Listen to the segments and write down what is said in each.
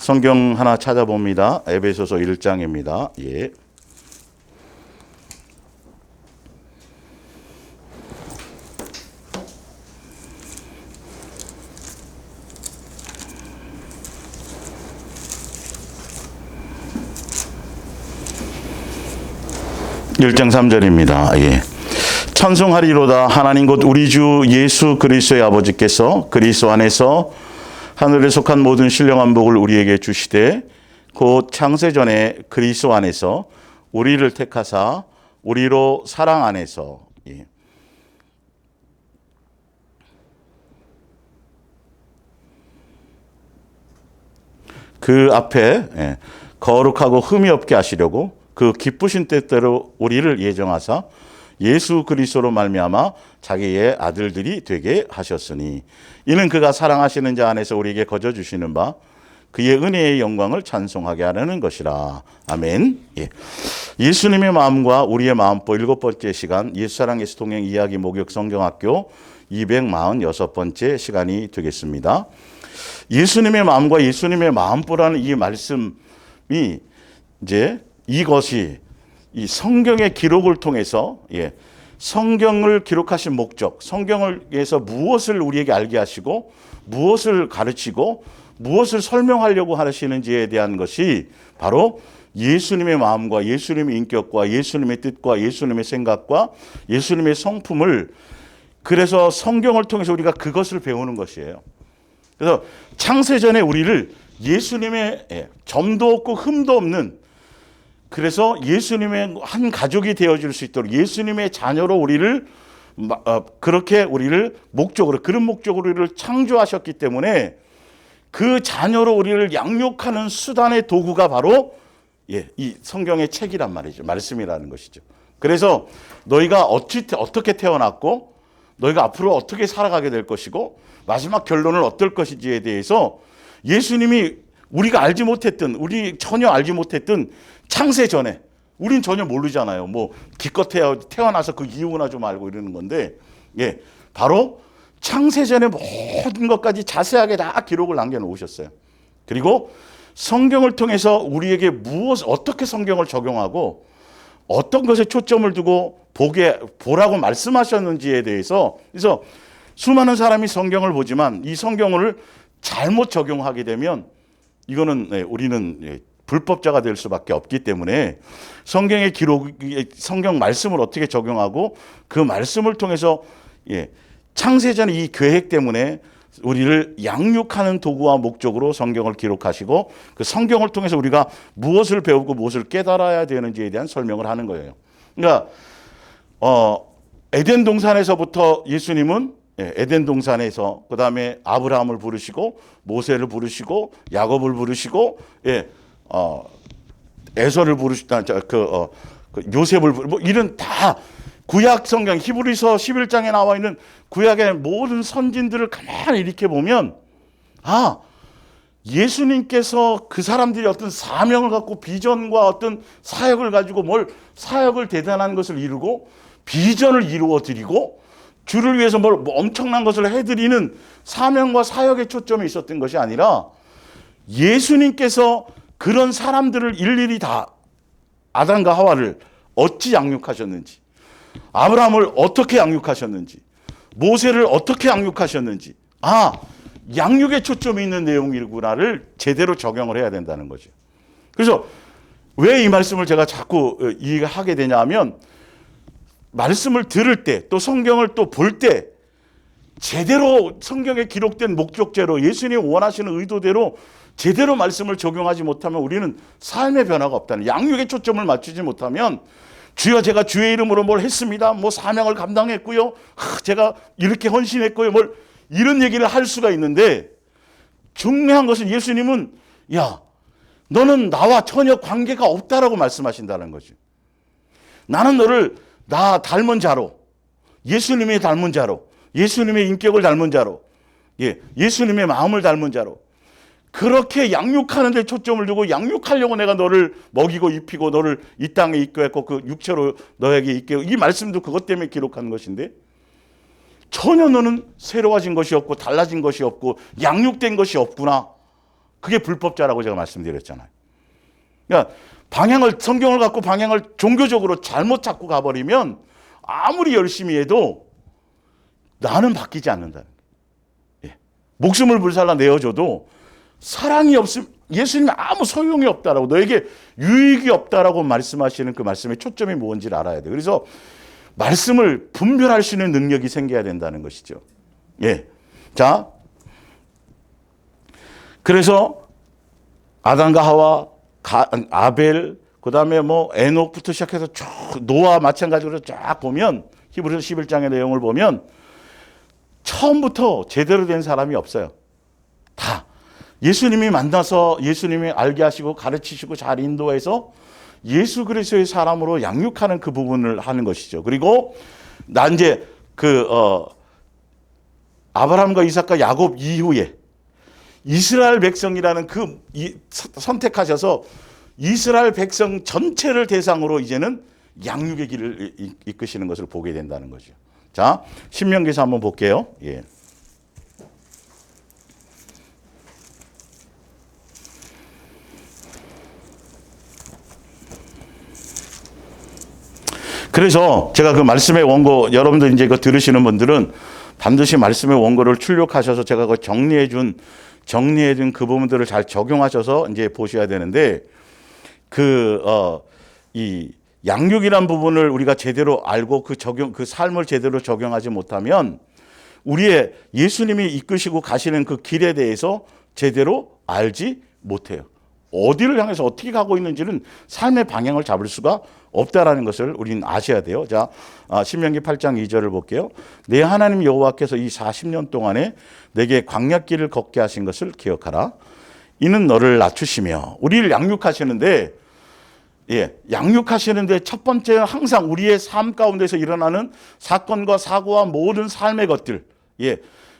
성경 하나 찾아봅니다. 에베소서 1장입니다. 예. (1장 3절입니다) 예. 찬송하리로다. 하나님 곧 우리 주 예수 그리스도의 아버지께서 그리스도 안에서 하늘에 속한 모든 신령한 복을 우리에게 주시되 곧 창세전에 그리스도 안에서 우리를 택하사 우리로 사랑 안에서 예. 그 앞에 예. 거룩하고 흠이 없게 하시려고 그 기쁘신 뜻대로 우리를 예정하사 예수 그리스도로 말미암아 자기의 아들들이 되게 하셨으니 이는 그가 사랑하시는 자 안에서 우리에게 거저 주시는 바 그의 은혜의 영광을 찬송하게 하려는 것이라. 아멘. 예. 예수님의 마음과 우리의 마음보 7번째 시간 예수사랑 예수통행 이야기 목욕 성경학교 246번째 시간이 되겠습니다. 예수님의 마음과 예수님의 마음보라는 이 말씀이 이제 이것이 이 성경의 기록을 통해서 예, 성경을 기록하신 목적, 성경에서 무엇을 우리에게 알게 하시고 무엇을 가르치고 무엇을 설명하려고 하시는지에 대한 것이 바로 예수님의 마음과 예수님의 인격과 예수님의 뜻과 예수님의 생각과 예수님의 성품을 그래서 성경을 통해서 우리가 그것을 배우는 것이에요. 그래서 창세전에 우리를 예수님의 점도 없고 흠도 없는 그래서 예수님의 한 가족이 되어줄 수 있도록 예수님의 자녀로 우리를 그렇게 우리를 목적으로 그런 목적으로 우리를 창조하셨기 때문에 그 자녀로 우리를 양육하는 수단의 도구가 바로 이 성경의 책이란 말이죠. 말씀이라는 것이죠. 그래서 너희가 어떻게 태어났고 너희가 앞으로 어떻게 살아가게 될 것이고 마지막 결론은 어떨 것인지에 대해서 예수님이 우리가 알지 못했던 우리 전혀 알지 못했던 창세 전에 우린 전혀 모르잖아요. 뭐 기껏 태어나서 그 이유나 좀 알고 이러는 건데 예, 바로 창세 전에 모든 것까지 자세하게 다 기록을 남겨놓으셨어요. 그리고 성경을 통해서 우리에게 어떻게 성경을 적용하고 어떤 것에 초점을 두고 보라고 말씀하셨는지에 대해서 그래서 수많은 사람이 성경을 보지만 이 성경을 잘못 적용하게 되면 이거는 우리는 불법자가 될 수밖에 없기 때문에 성경의 기록, 성경 말씀을 어떻게 적용하고 그 말씀을 통해서 창세전의 이 계획 때문에 우리를 양육하는 도구와 목적으로 성경을 기록하시고 그 성경을 통해서 우리가 무엇을 배우고 무엇을 깨달아야 되는지에 대한 설명을 하는 거예요. 그러니까 에덴 동산에서부터 예수님은 에덴 동산에서 그 다음에 아브라함을 부르시고 모세를 부르시고 야곱을 부르시고 에서를 부르시다 요셉을 뭐 이런 다 구약 성경 히브리서 11장에 나와 있는 구약의 모든 선진들을 가만히 이렇게 보면 예수님께서 그 사람들이 어떤 사명을 갖고 비전과 어떤 사역을 가지고 사역을 대단한 것을 이루고 비전을 이루어 드리고 주를 위해서 엄청난 것을 해드리는 사명과 사역의 초점이 있었던 것이 아니라 예수님께서 그런 사람들을 일일이 다 아담과 하와를 어찌 양육하셨는지 아브라함을 어떻게 양육하셨는지 모세를 어떻게 양육하셨는지 양육에 초점이 있는 내용이구나를 제대로 적용을 해야 된다는 거죠. 그래서 왜 이 말씀을 제가 자꾸 이해하게 되냐 하면 말씀을 들을 때 또 성경을 또 볼 때 제대로 성경에 기록된 목적대로 예수님이 원하시는 의도대로 제대로 말씀을 적용하지 못하면 우리는 삶의 변화가 없다는 양육에 초점을 맞추지 못하면 주여 제가 주의 이름으로 뭘 했습니다. 뭐 사명을 감당했고요. 제가 이렇게 헌신했고요. 이런 얘기를 할 수가 있는데 중요한 것은 예수님은 너는 나와 전혀 관계가 없다라고 말씀하신다는 거죠. 나는 너를 나 닮은 자로 예수님의 닮은 자로 예수님의 인격을 닮은 자로 예수님의 마음을 닮은 자로 그렇게 양육하는 데 초점을 두고 양육하려고 내가 너를 먹이고 입히고 너를 이 땅에 있게 했고 그 육체로 너에게 있게 이 말씀도 그것 때문에 기록한 것인데 전혀 너는 새로워진 것이 없고 달라진 것이 없고 양육된 것이 없구나. 그게 불법자라고 제가 말씀드렸잖아요. 그러니까 성경을 갖고 방향을 종교적으로 잘못 잡고 가버리면 아무리 열심히 해도 나는 바뀌지 않는다는 거예요. 예. 목숨을 불살라 내어줘도 사랑이 없으면 예수님이 아무 소용이 없다라고, 너에게 유익이 없다라고 말씀하시는 그 말씀의 초점이 뭔지를 알아야 돼요. 그래서 말씀을 분별할 수 있는 능력이 생겨야 된다는 것이죠. 예. 자, 그래서 아담과 하와, 아벨, 그 다음에 뭐 에녹부터 시작해서 쭉 노아 마찬가지로 쫙 보면, 히브리서 11장의 내용을 보면 처음부터 제대로 된 사람이 없어요. 다 예수님이 만나서 예수님이 알게 하시고 가르치시고 잘 인도해서 예수 그리스도의 사람으로 양육하는 그 부분을 하는 것이죠. 그리고 나 이제 아브라함과 이삭과 야곱 이후에 이스라엘 백성이라는 선택하셔서 이스라엘 백성 전체를 대상으로 이제는 양육의 길을 이끄시는 것을 보게 된다는 거죠. 자, 신명기서 한번 볼게요. 예. 그래서 제가 그 말씀의 원고, 여러분들 이제 이거 들으시는 분들은 반드시 말씀의 원고를 출력하셔서 제가 그 정리해준 그 부분들을 잘 적용하셔서 이제 보셔야 되는데, 이 양육이란 부분을 우리가 제대로 알고 그 삶을 제대로 적용하지 못하면 우리의 예수님이 이끄시고 가시는 그 길에 대해서 제대로 알지 못해요. 어디를 향해서 어떻게 가고 있는지는 삶의 방향을 잡을 수가 없다라는 것을 우리는 아셔야 돼요. 자, 신명기 8장 2절을 볼게요. 내 하나님 여호와께서 이 40년 동안에 내게 광야길을 걷게 하신 것을 기억하라. 이는 너를 낮추시며, 우리를 양육하시는데, 예, 양육하시는데 첫 번째는 항상 우리의 삶 가운데서 일어나는 사건과 사고와 모든 삶의 것들, 예,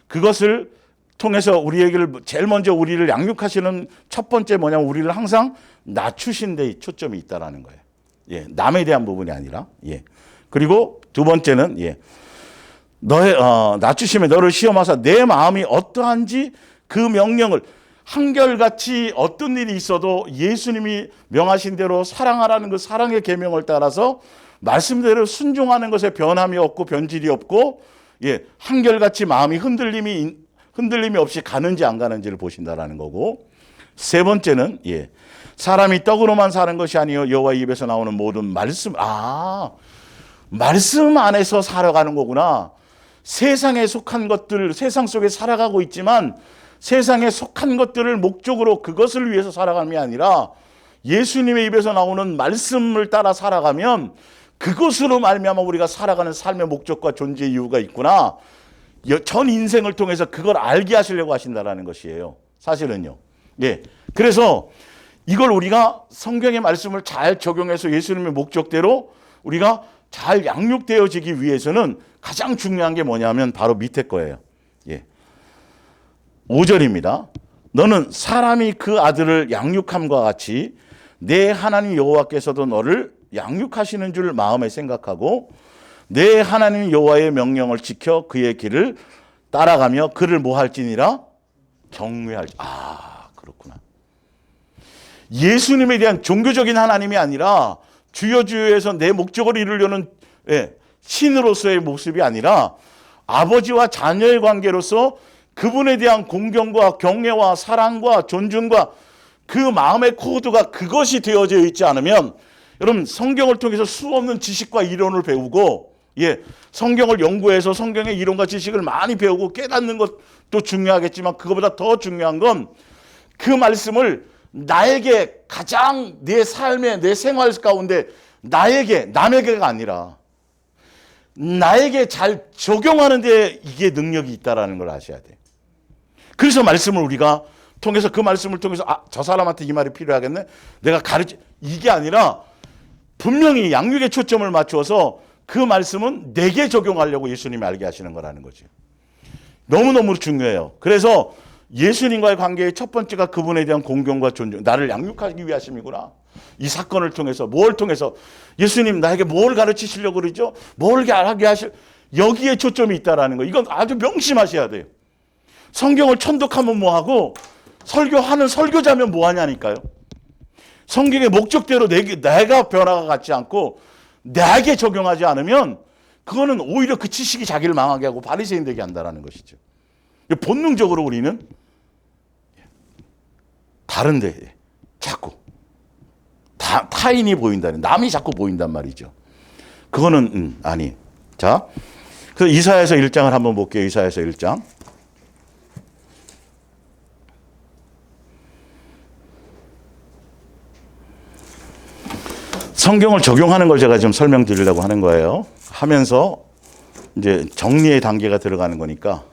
그것을 통해서 우리에게를 제일 먼저 우리를 양육하시는 첫 번째 뭐냐면 우리를 항상 낮추신 데 초점이 있다라는 거예요. 예, 남에 대한 부분이 아니라. 예. 그리고 두 번째는, 예, 낮추시면 너를 시험하사 내 마음이 어떠한지 그 명령을 한결같이 어떤 일이 있어도 예수님이 명하신 대로 사랑하라는 그 사랑의 계명을 따라서 말씀대로 순종하는 것에 변함이 없고 변질이 없고, 예, 한결같이 마음이 흔들림이 없이 가는지 안 가는지를 보신다라는 거고, 세 번째는, 예, 사람이 떡으로만 사는 것이 아니요 여호와 입에서 나오는 모든 말씀. 말씀 안에서 살아가는 거구나. 세상에 속한 것들, 세상 속에 살아가고 있지만 세상에 속한 것들을 목적으로 그것을 위해서 살아감이 아니라 예수님의 입에서 나오는 말씀을 따라 살아가면 그것으로 말미암아 우리가 살아가는 삶의 목적과 존재 이유가 있구나. 전 인생을 통해서 그걸 알게 하시려고 하신다라는 것이에요. 사실은요. 예. 그래서 이걸 우리가 성경의 말씀을 잘 적용해서 예수님의 목적대로 우리가 잘 양육되어지기 위해서는 가장 중요한 게 뭐냐면 바로 밑에 거예요. 예. 5절입니다. 너는 사람이 그 아들을 양육함과 같이 내 하나님 여호와께서도 너를 양육하시는 줄 마음에 생각하고 내 하나님 여호와의 명령을 지켜 그의 길을 따라가며 그를 뭐 할지니라? 경외할지. 그렇구나. 예수님에 대한 종교적인 하나님이 아니라 주여 주여에서 내 목적을 이루려는, 예, 신으로서의 모습이 아니라 아버지와 자녀의 관계로서 그분에 대한 공경과 경외와 사랑과 존중과 그 마음의 코드가 그것이 되어져 있지 않으면, 여러분 성경을 통해서 수없는 지식과 이론을 배우고, 예, 성경을 연구해서 성경의 이론과 지식을 많이 배우고 깨닫는 것도 중요하겠지만 그것보다 더 중요한 건 그 말씀을 나에게 가장 내 삶의 내 생활 가운데 남에게가 아니라 나에게 잘 적용하는 데 이게 능력이 있다라는 걸 아셔야 돼요. 그래서 말씀을 우리가 통해서 그 말씀을 통해서 저 사람한테 이 말이 필요하겠네. 내가 이게 아니라 분명히 양육의 초점을 맞추어서 그 말씀은 내게 적용하려고 예수님이 알게 하시는 거라는 거죠. 너무너무 중요해요. 그래서 예수님과의 관계의 첫 번째가 그분에 대한 공경과 존중, 나를 양육하기 위하심이구나. 이 사건을 통해서 뭘 통해서 예수님 나에게 뭘 가르치시려고 그러죠? 뭘 하게 여기에 초점이 있다라는 거. 이건 아주 명심하셔야 돼요. 성경을 천독하면 뭐하고 설교하는 설교자면 뭐하냐니까요. 성경의 목적대로 내가 변화가 갖지 않고 나에게 적용하지 않으면 그거는 오히려 그 지식이 자기를 망하게 하고 바리새인 되게 한다는 것이죠. 본능적으로 우리는 다른데 자꾸 타인이 보인다는, 남이 자꾸 보인단 말이죠. 그거는 아니. 자, 그래서 이사야서 1장을 한번 볼게요. 이사야서 1장. 성경을 적용하는 걸 제가 좀 설명드리려고 하는 거예요. 하면서 이제 정리의 단계가 들어가는 거니까.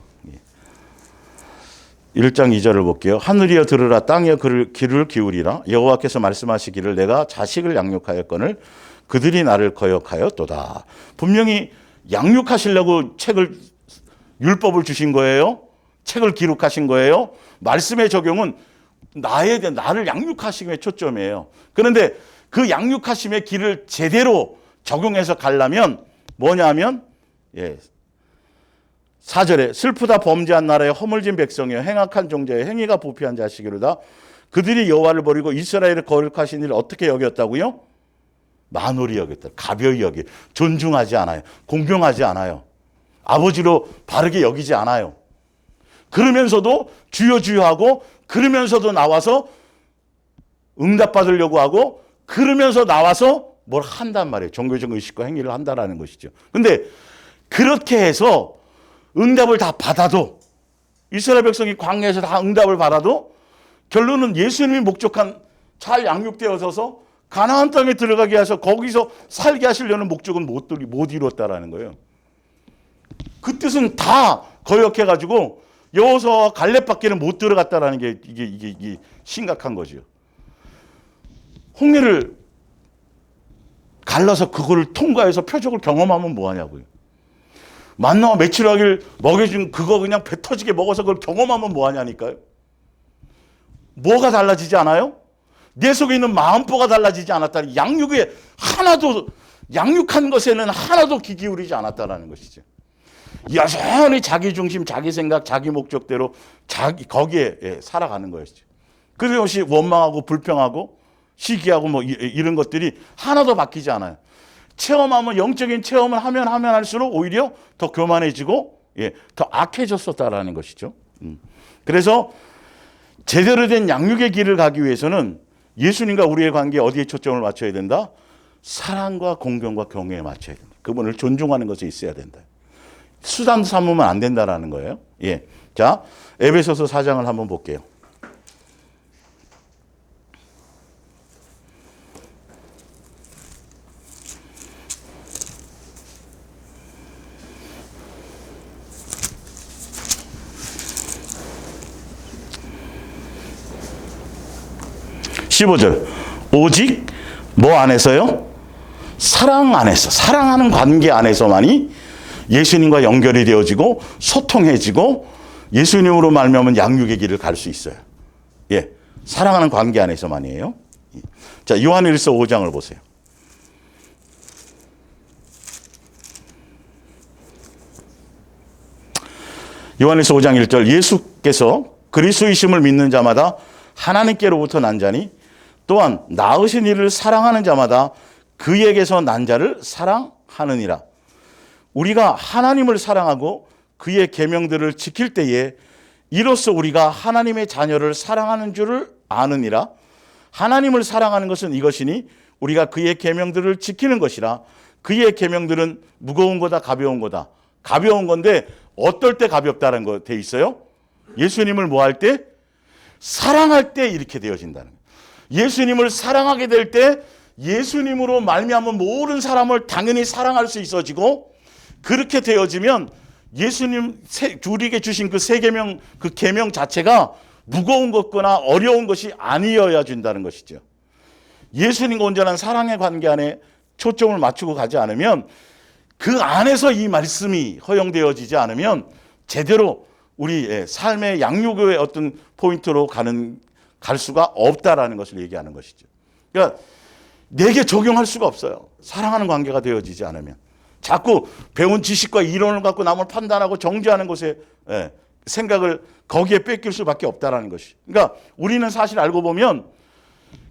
1장 2절을 볼게요. 하늘이여 들으라, 땅이여 귀를 기울이라. 여호와께서 말씀하시기를 내가 자식을 양육하였거늘 그들이 나를 거역하였도다. 분명히 양육하시려고 율법을 주신 거예요. 책을 기록하신 거예요. 말씀의 적용은 나를 양육하시기에 초점이에요. 그런데 그 양육하심의 길을 제대로 적용해서 가려면 뭐냐면 4절에 슬프다 범죄한 나라에 허물진 백성이여 행악한 종자여 행위가 부패한 자식이로다. 그들이 여호와를 버리고 이스라엘을 거룩하신 일을 어떻게 여겼다고요? 만홀히 여겼다. 가벼이 여기. 존중하지 않아요. 공경하지 않아요. 아버지로 바르게 여기지 않아요. 그러면서도 주여 주여 하고, 그러면서도 나와서 응답받으려고 하고, 그러면서 나와서 뭘 한단 말이에요. 종교적 의식과 행위를 한다라는 것이죠. 근데 그렇게 해서 응답을 다 받아도, 이스라엘 백성이 광야에서 다 응답을 받아도 결론은 예수님이 목적한 잘 양육되어서 가나안 땅에 들어가게 해서 거기서 살게 하시려는 목적은 못 이뤘다라는 거예요. 그 뜻은 다 거역해가지고 여호수아와 갈렙밖에는 못 들어갔다라는 게 이게 심각한 거죠. 홍해를 갈라서 그거를 통과해서 표적을 경험하면 뭐하냐고요. 만나와 메추라기를 먹여준 그거 그냥 배 터지게 먹어서 그걸 경험하면 뭐하냐니까요. 뭐가 달라지지 않아요? 내 속에 있는 마음보가 달라지지 않았다니. 양육한 것에는 하나도 귀 기울이지 않았다는 것이죠. 여전히 자기 중심, 자기 생각, 자기 목적대로 거기에 살아가는 것이죠. 그것이 원망하고 불평하고 시기하고 뭐 이런 것들이 하나도 바뀌지 않아요. 체험하면, 영적인 체험을 하면 할수록 오히려 더 교만해지고 더 악해졌었다라는 것이죠. 그래서 제대로 된 양육의 길을 가기 위해서는 예수님과 우리의 관계에 어디에 초점을 맞춰야 된다? 사랑과 공경과 경외에 맞춰야 된다. 그분을 존중하는 것에 있어야 된다. 수단 삼으면 안 된다라는 거예요. 자, 에베소서 4장을 한번 볼게요. 오직 뭐 안에서요? 사랑 안에서, 사랑하는 관계 안에서만이 예수님과 연결이 되어지고 소통해지고 예수님으로 말미암은 양육의 길을 갈 수 있어요. 사랑하는 관계 안에서만이에요. 자, 요한일서 5장을 보세요. 요한일서 5장 1절, 예수께서 그리스도이심을 믿는 자마다 하나님께로부터 난 자니 또한 낳으신 이를 사랑하는 자마다 그에게서 난 자를 사랑하느니라. 우리가 하나님을 사랑하고 그의 계명들을 지킬 때에 이로써 우리가 하나님의 자녀를 사랑하는 줄을 아느니라. 하나님을 사랑하는 것은 이것이니 우리가 그의 계명들을 지키는 것이라. 그의 계명들은 무거운 거다, 가벼운 거다. 가벼운 건데 어떨 때 가볍다는 거 돼 있어요? 예수님을 뭐 할 때? 사랑할 때 이렇게 되어진다는 거예요. 예수님을 사랑하게 될 때 예수님으로 말미암은 모든 사람을 당연히 사랑할 수 있어지고, 그렇게 되어지면 예수님 우리에게 주신 그 세 계명, 그 계명 자체가 무거운 것거나 어려운 것이 아니어야 준다는 것이죠. 예수님과 온전한 사랑의 관계 안에 초점을 맞추고 가지 않으면, 그 안에서 이 말씀이 허용되어지지 않으면 제대로 우리 삶의 양육의 어떤 포인트로 갈 수가 없다라는 것을 얘기하는 것이죠. 그러니까 내게 적용할 수가 없어요. 사랑하는 관계가 되어지지 않으면. 자꾸 배운 지식과 이론을 갖고 남을 판단하고 정죄하는 것에 생각을 거기에 뺏길 수밖에 없다라는 것이. 그러니까 우리는 사실 알고 보면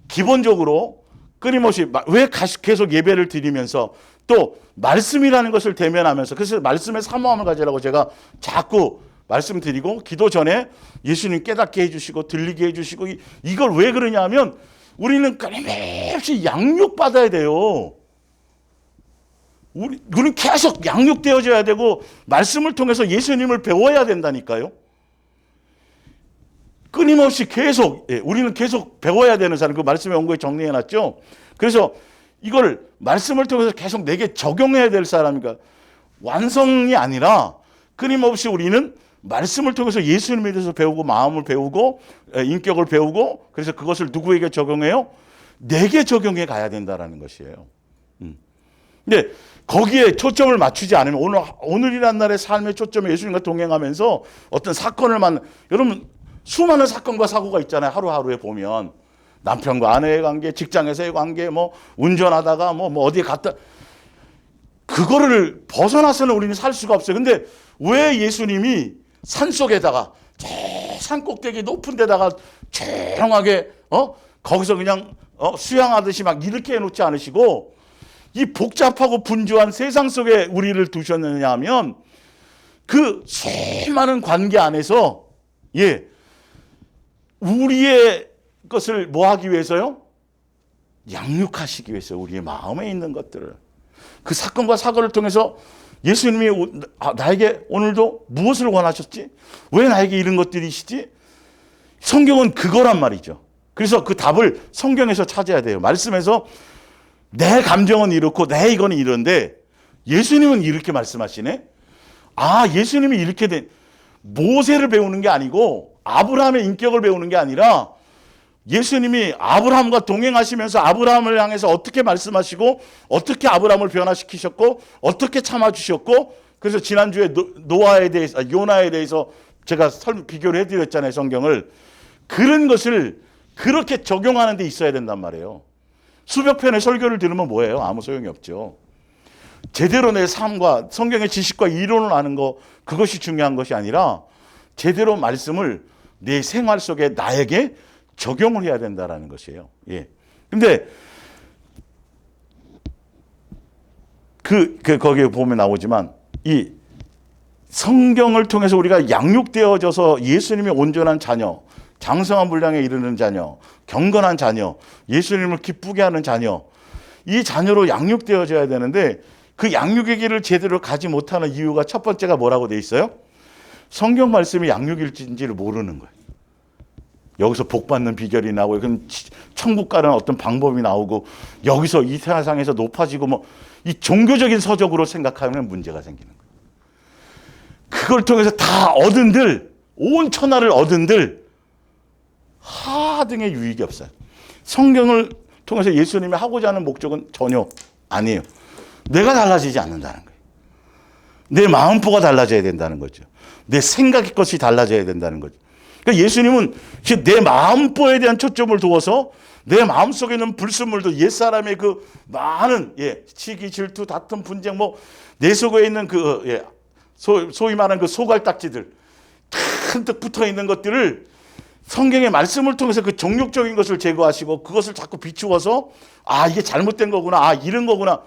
기본적으로 끊임없이 왜 계속 예배를 드리면서 또 말씀이라는 것을 대면하면서, 그래서 말씀의 사모함을 가지라고 제가 자꾸 말씀드리고, 기도 전에 예수님 깨닫게 해주시고 들리게 해주시고, 이걸 왜 그러냐 하면 우리는 끊임없이 양육받아야 돼요. 우리는 계속 양육되어져야 되고 말씀을 통해서 예수님을 배워야 된다니까요. 끊임없이 계속, 우리는 계속 배워야 되는 사람, 그 말씀의 원고에 정리해놨죠. 그래서 이걸 말씀을 통해서 계속 내게 적용해야 될 사람이니까, 완성이 아니라 끊임없이 우리는 말씀을 통해서 예수님에 대해서 배우고, 마음을 배우고, 인격을 배우고, 그래서 그것을 누구에게 적용해요? 내게 적용해 가야 된다는 것이에요. 근데 거기에 초점을 맞추지 않으면, 오늘이란 날의 삶의 초점에 예수님과 동행하면서 어떤 사건을 여러분, 수많은 사건과 사고가 있잖아요. 하루하루에 보면. 남편과 아내의 관계, 직장에서의 관계, 운전하다가 어디에 갔다. 그거를 벗어나서는 우리는 살 수가 없어요. 근데 왜 예수님이 산속에다가, 저 산 꼭대기 높은 데다가 조용하게, 거기서 그냥, 수양하듯이 막 이렇게 해놓지 않으시고, 이 복잡하고 분주한 세상 속에 우리를 두셨느냐 하면, 그 수많은 관계 안에서, 우리의 것을 뭐 하기 위해서요? 양육하시기 위해서, 우리의 마음에 있는 것들을. 그 사건과 사고를 통해서 예수님이 나에게 오늘도 무엇을 원하셨지? 왜 나에게 이런 것들이시지? 성경은 그거란 말이죠. 그래서 그 답을 성경에서 찾아야 돼요. 말씀에서 내 감정은 이렇고 내 이거는 이런데 예수님은 이렇게 말씀하시네. 예수님이 이렇게 모세를 배우는 게 아니고 아브라함의 인격을 배우는 게 아니라, 예수님이 아브라함과 동행하시면서 아브라함을 향해서 어떻게 말씀하시고, 어떻게 아브라함을 변화시키셨고, 어떻게 참아주셨고, 그래서 지난주에 노아에 대해서, 요나에 대해서 제가 비교를 해드렸잖아요, 성경을. 그런 것을 그렇게 적용하는 데 있어야 된단 말이에요. 수백 편의 설교를 들으면 뭐예요? 아무 소용이 없죠. 제대로 내 삶과 성경의 지식과 이론을 아는 거, 그것이 중요한 것이 아니라 제대로 말씀을 내 생활 속에 나에게 적용을 해야 된다는 것이에요. 근데 거기에 보면 나오지만, 이 성경을 통해서 우리가 양육되어져서 예수님의 온전한 자녀, 장성한 분량에 이르는 자녀, 경건한 자녀, 예수님을 기쁘게 하는 자녀, 이 자녀로 양육되어져야 되는데, 그 양육의 길을 제대로 가지 못하는 이유가 첫 번째가 뭐라고 돼 있어요? 성경 말씀이 양육일지를 모르는 거예요. 여기서 복 받는 비결이 나오고, 그럼 천국 가는 어떤 방법이 나오고, 여기서 이 세상에서 높아지고, 이 종교적인 서적으로 생각하면 문제가 생기는 거예요. 그걸 통해서 다 얻은들, 온 천하를 얻은들 하등의 유익이 없어요. 성경을 통해서 예수님이 하고자 하는 목적은 전혀 아니에요. 내가 달라지지 않는다는 거예요. 내 마음보가 달라져야 된다는 거죠. 내 생각의 것이 달라져야 된다는 거죠. 그러니까 예수님은 내 마음보에 대한 초점을 두어서 내 마음속에 있는 불순물도, 옛사람의 그 많은 시기, 질투, 다툼, 분쟁, 내 속에 있는 소위 말하는 그 소갈딱지들, 튼득 붙어 있는 것들을 성경의 말씀을 통해서 그 정욕적인 것을 제거하시고, 그것을 자꾸 비추어서 이게 잘못된 거구나, 이런 거구나.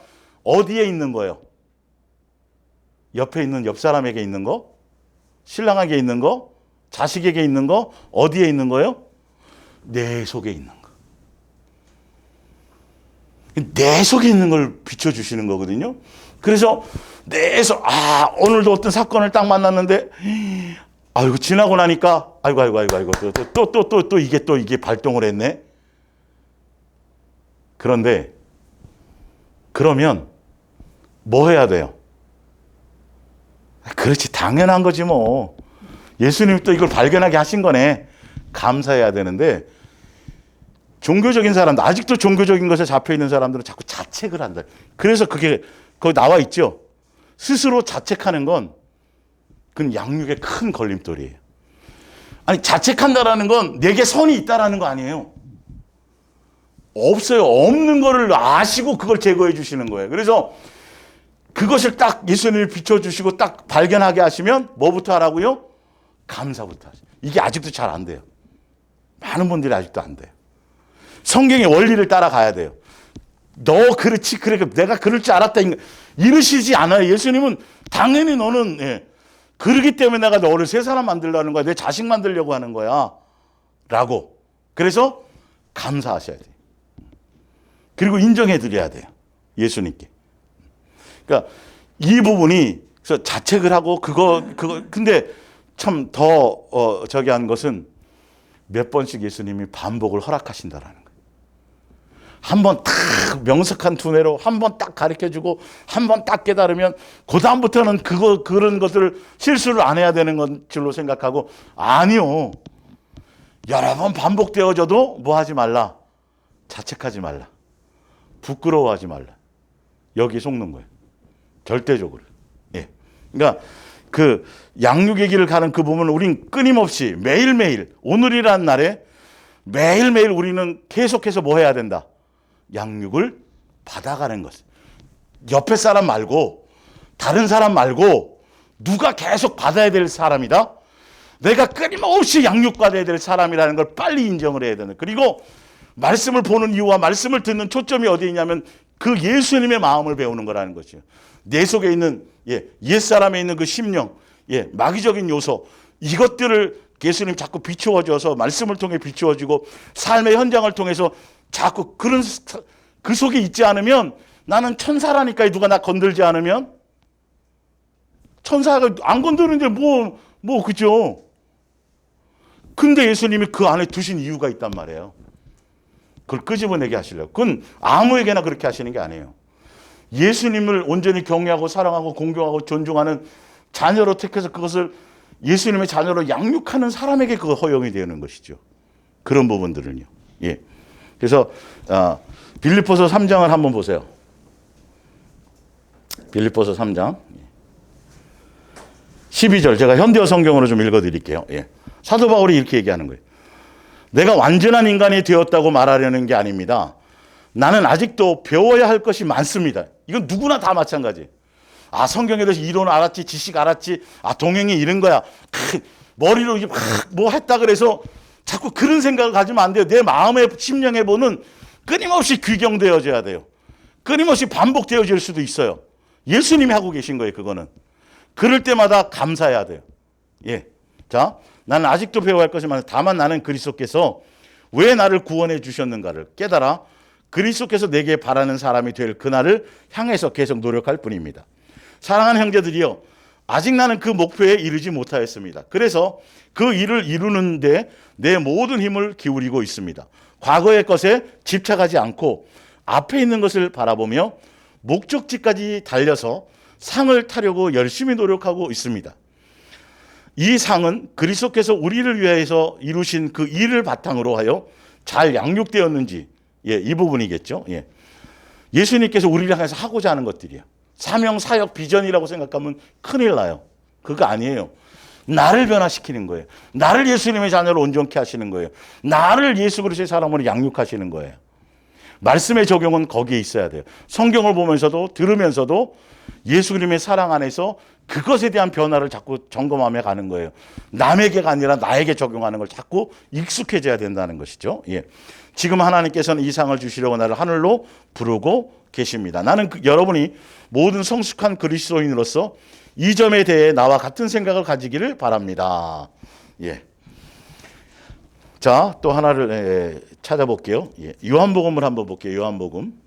어디에 있는 거예요? 옆에 있는 옆 사람에게 있는 거? 신랑에게 있는 거? 자식에게 있는 거? 어디에 있는 거예요? 내 속에 있는 거. 내 속에 있는 걸 비춰주시는 거거든요. 그래서 내 속, 오늘도 어떤 사건을 딱 만났는데, 지나고 나니까, 이게 발동을 했네. 그러면 뭐 해야 돼요? 그렇지, 당연한 거지 뭐. 예수님이 또 이걸 발견하게 하신 거네. 감사해야 되는데, 종교적인 사람들, 아직도 종교적인 것에 잡혀있는 사람들은 자꾸 자책을 한다. 그래서 그게 거기 나와 있죠. 스스로 자책하는 건 그건 양육의 큰 걸림돌이에요. 자책한다라는 건 내게 선이 있다라는 거 아니에요. 없어요. 없는 거를 아시고 그걸 제거해 주시는 거예요. 그래서 그것을 딱 예수님이 비춰주시고 딱 발견하게 하시면 뭐부터 하라고요? 감사부터 하세요. 이게 아직도 잘 안 돼요. 많은 분들이 아직도 안 돼요. 성경의 원리를 따라가야 돼요. 너 그렇지, 그래, 내가 그럴 줄 알았다. 이러시지 않아요. 예수님은 당연히 너는, 예, 그러기 때문에 내가 너를 새 사람 만들려는 거야. 내 자식 만들려고 하는 거야. 라고. 그래서 감사하셔야 돼요. 그리고 인정해 드려야 돼요. 예수님께. 그러니까 이 부분이, 그래서 자책을 하고 근데 참 더, 저기 한 것은 몇 번씩 예수님이 반복을 허락하신다라는 거예요. 한 번 딱 명석한 두뇌로 한 번 딱 가르쳐주고 한 번 딱 깨달으면 그다음부터는 그런 것들을 실수를 안 해야 되는 건 줄로 생각하고, 아니요. 여러 번 반복되어져도 뭐 하지 말라. 자책하지 말라. 부끄러워하지 말라. 여기 속는 거예요. 절대적으로. 예. 그러니까 그 양육의 길을 가는 그 부분을 우린 끊임없이 매일매일, 오늘이라는 날에 매일매일 우리는 계속해서 뭐 해야 된다. 양육을 받아가는 것. 옆에 사람 말고, 다른 사람 말고, 누가 계속 받아야 될 사람이다. 내가 끊임없이 양육받아야 될 사람이라는 걸 빨리 인정을 해야 되는. 그리고 말씀을 보는 이유와 말씀을 듣는 초점이 어디에 있냐면 그 예수님의 마음을 배우는 거라는 것이에요. 내 속에 있는, 옛사람에 있는 그 심령, 마귀적인 요소, 이것들을 예수님 자꾸 비추어줘서 말씀을 통해 비추어주고 삶의 현장을 통해서 자꾸 그 속에 있지 않으면, 나는 천사라니까 누가 나 건들지 않으면, 천사가 안 건드는데 그죠? 근데 예수님이 그 안에 두신 이유가 있단 말이에요. 그걸 끄집어내게 하시려고. 그건 아무에게나 그렇게 하시는 게 아니에요. 예수님을 온전히 경외하고 사랑하고 공경하고 존중하는 자녀로 택해서 그것을 예수님의 자녀로 양육하는 사람에게 그거 허용이 되는 것이죠. 그런 부분들은요. 예. 그래서 빌립보서 3장을 한번 보세요. 빌립보서 3장 12절, 제가 현대어 성경으로 좀 읽어드릴게요. 예. 사도 바울이 이렇게 얘기하는 거예요. 내가 완전한 인간이 되었다고 말하려는 게 아닙니다. 나는 아직도 배워야 할 것이 많습니다. 이건 누구나 다 마찬가지예요. 성경에 대해서 이론 알았지, 지식 알았지, 동행이 이런 거야. 머리로 뭐 했다 그래서 자꾸 그런 생각을 가지면 안 돼요. 내 마음의 심령의 보는 끊임없이 귀경되어져야 돼요. 끊임없이 반복되어질 수도 있어요. 예수님이 하고 계신 거예요, 그거는. 그럴 때마다 감사해야 돼요. 예. 자, 나는 아직도 배워야 할 것이 많아요. 다만 나는 그리스도께서 왜 나를 구원해 주셨는가를 깨달아 그리스도께서 내게 바라는 사람이 될 그날을 향해서 계속 노력할 뿐입니다. 사랑하는 형제들이여, 아직 나는 그 목표에 이르지 못하였습니다. 그래서 그 일을 이루는데 내 모든 힘을 기울이고 있습니다. 과거의 것에 집착하지 않고 앞에 있는 것을 바라보며 목적지까지 달려서 상을 타려고 열심히 노력하고 있습니다. 이 상은 그리스도께서 우리를 위해서 이루신 그 일을 바탕으로 하여 잘 양육되었는지, 이 부분이겠죠. 예수님께서 우리를 향해서 하고자 하는 것들이에요. 사명, 사역, 비전이라고 생각하면 큰일 나요. 그거 아니에요. 나를 변화시키는 거예요. 나를 예수님의 자녀로 온전케 하시는 거예요. 나를 예수 그리스도의 사람으로 양육하시는 거예요. 말씀의 적용은 거기에 있어야 돼요. 성경을 보면서도 들으면서도 예수 그리스도의 사랑 안에서 그것에 대한 변화를 자꾸 점검하며 가는 거예요. 남에게가 아니라 나에게 적용하는 걸 자꾸 익숙해져야 된다는 것이죠. 지금 하나님께서는 이 상을 주시려고 나를 하늘로 부르고 계십니다. 나는 여러분이 모든 성숙한 그리스도인으로서 이 점에 대해 나와 같은 생각을 가지기를 바랍니다. 자, 또 하나를 찾아볼게요. 요한복음을 한번 볼게요. 요한복음.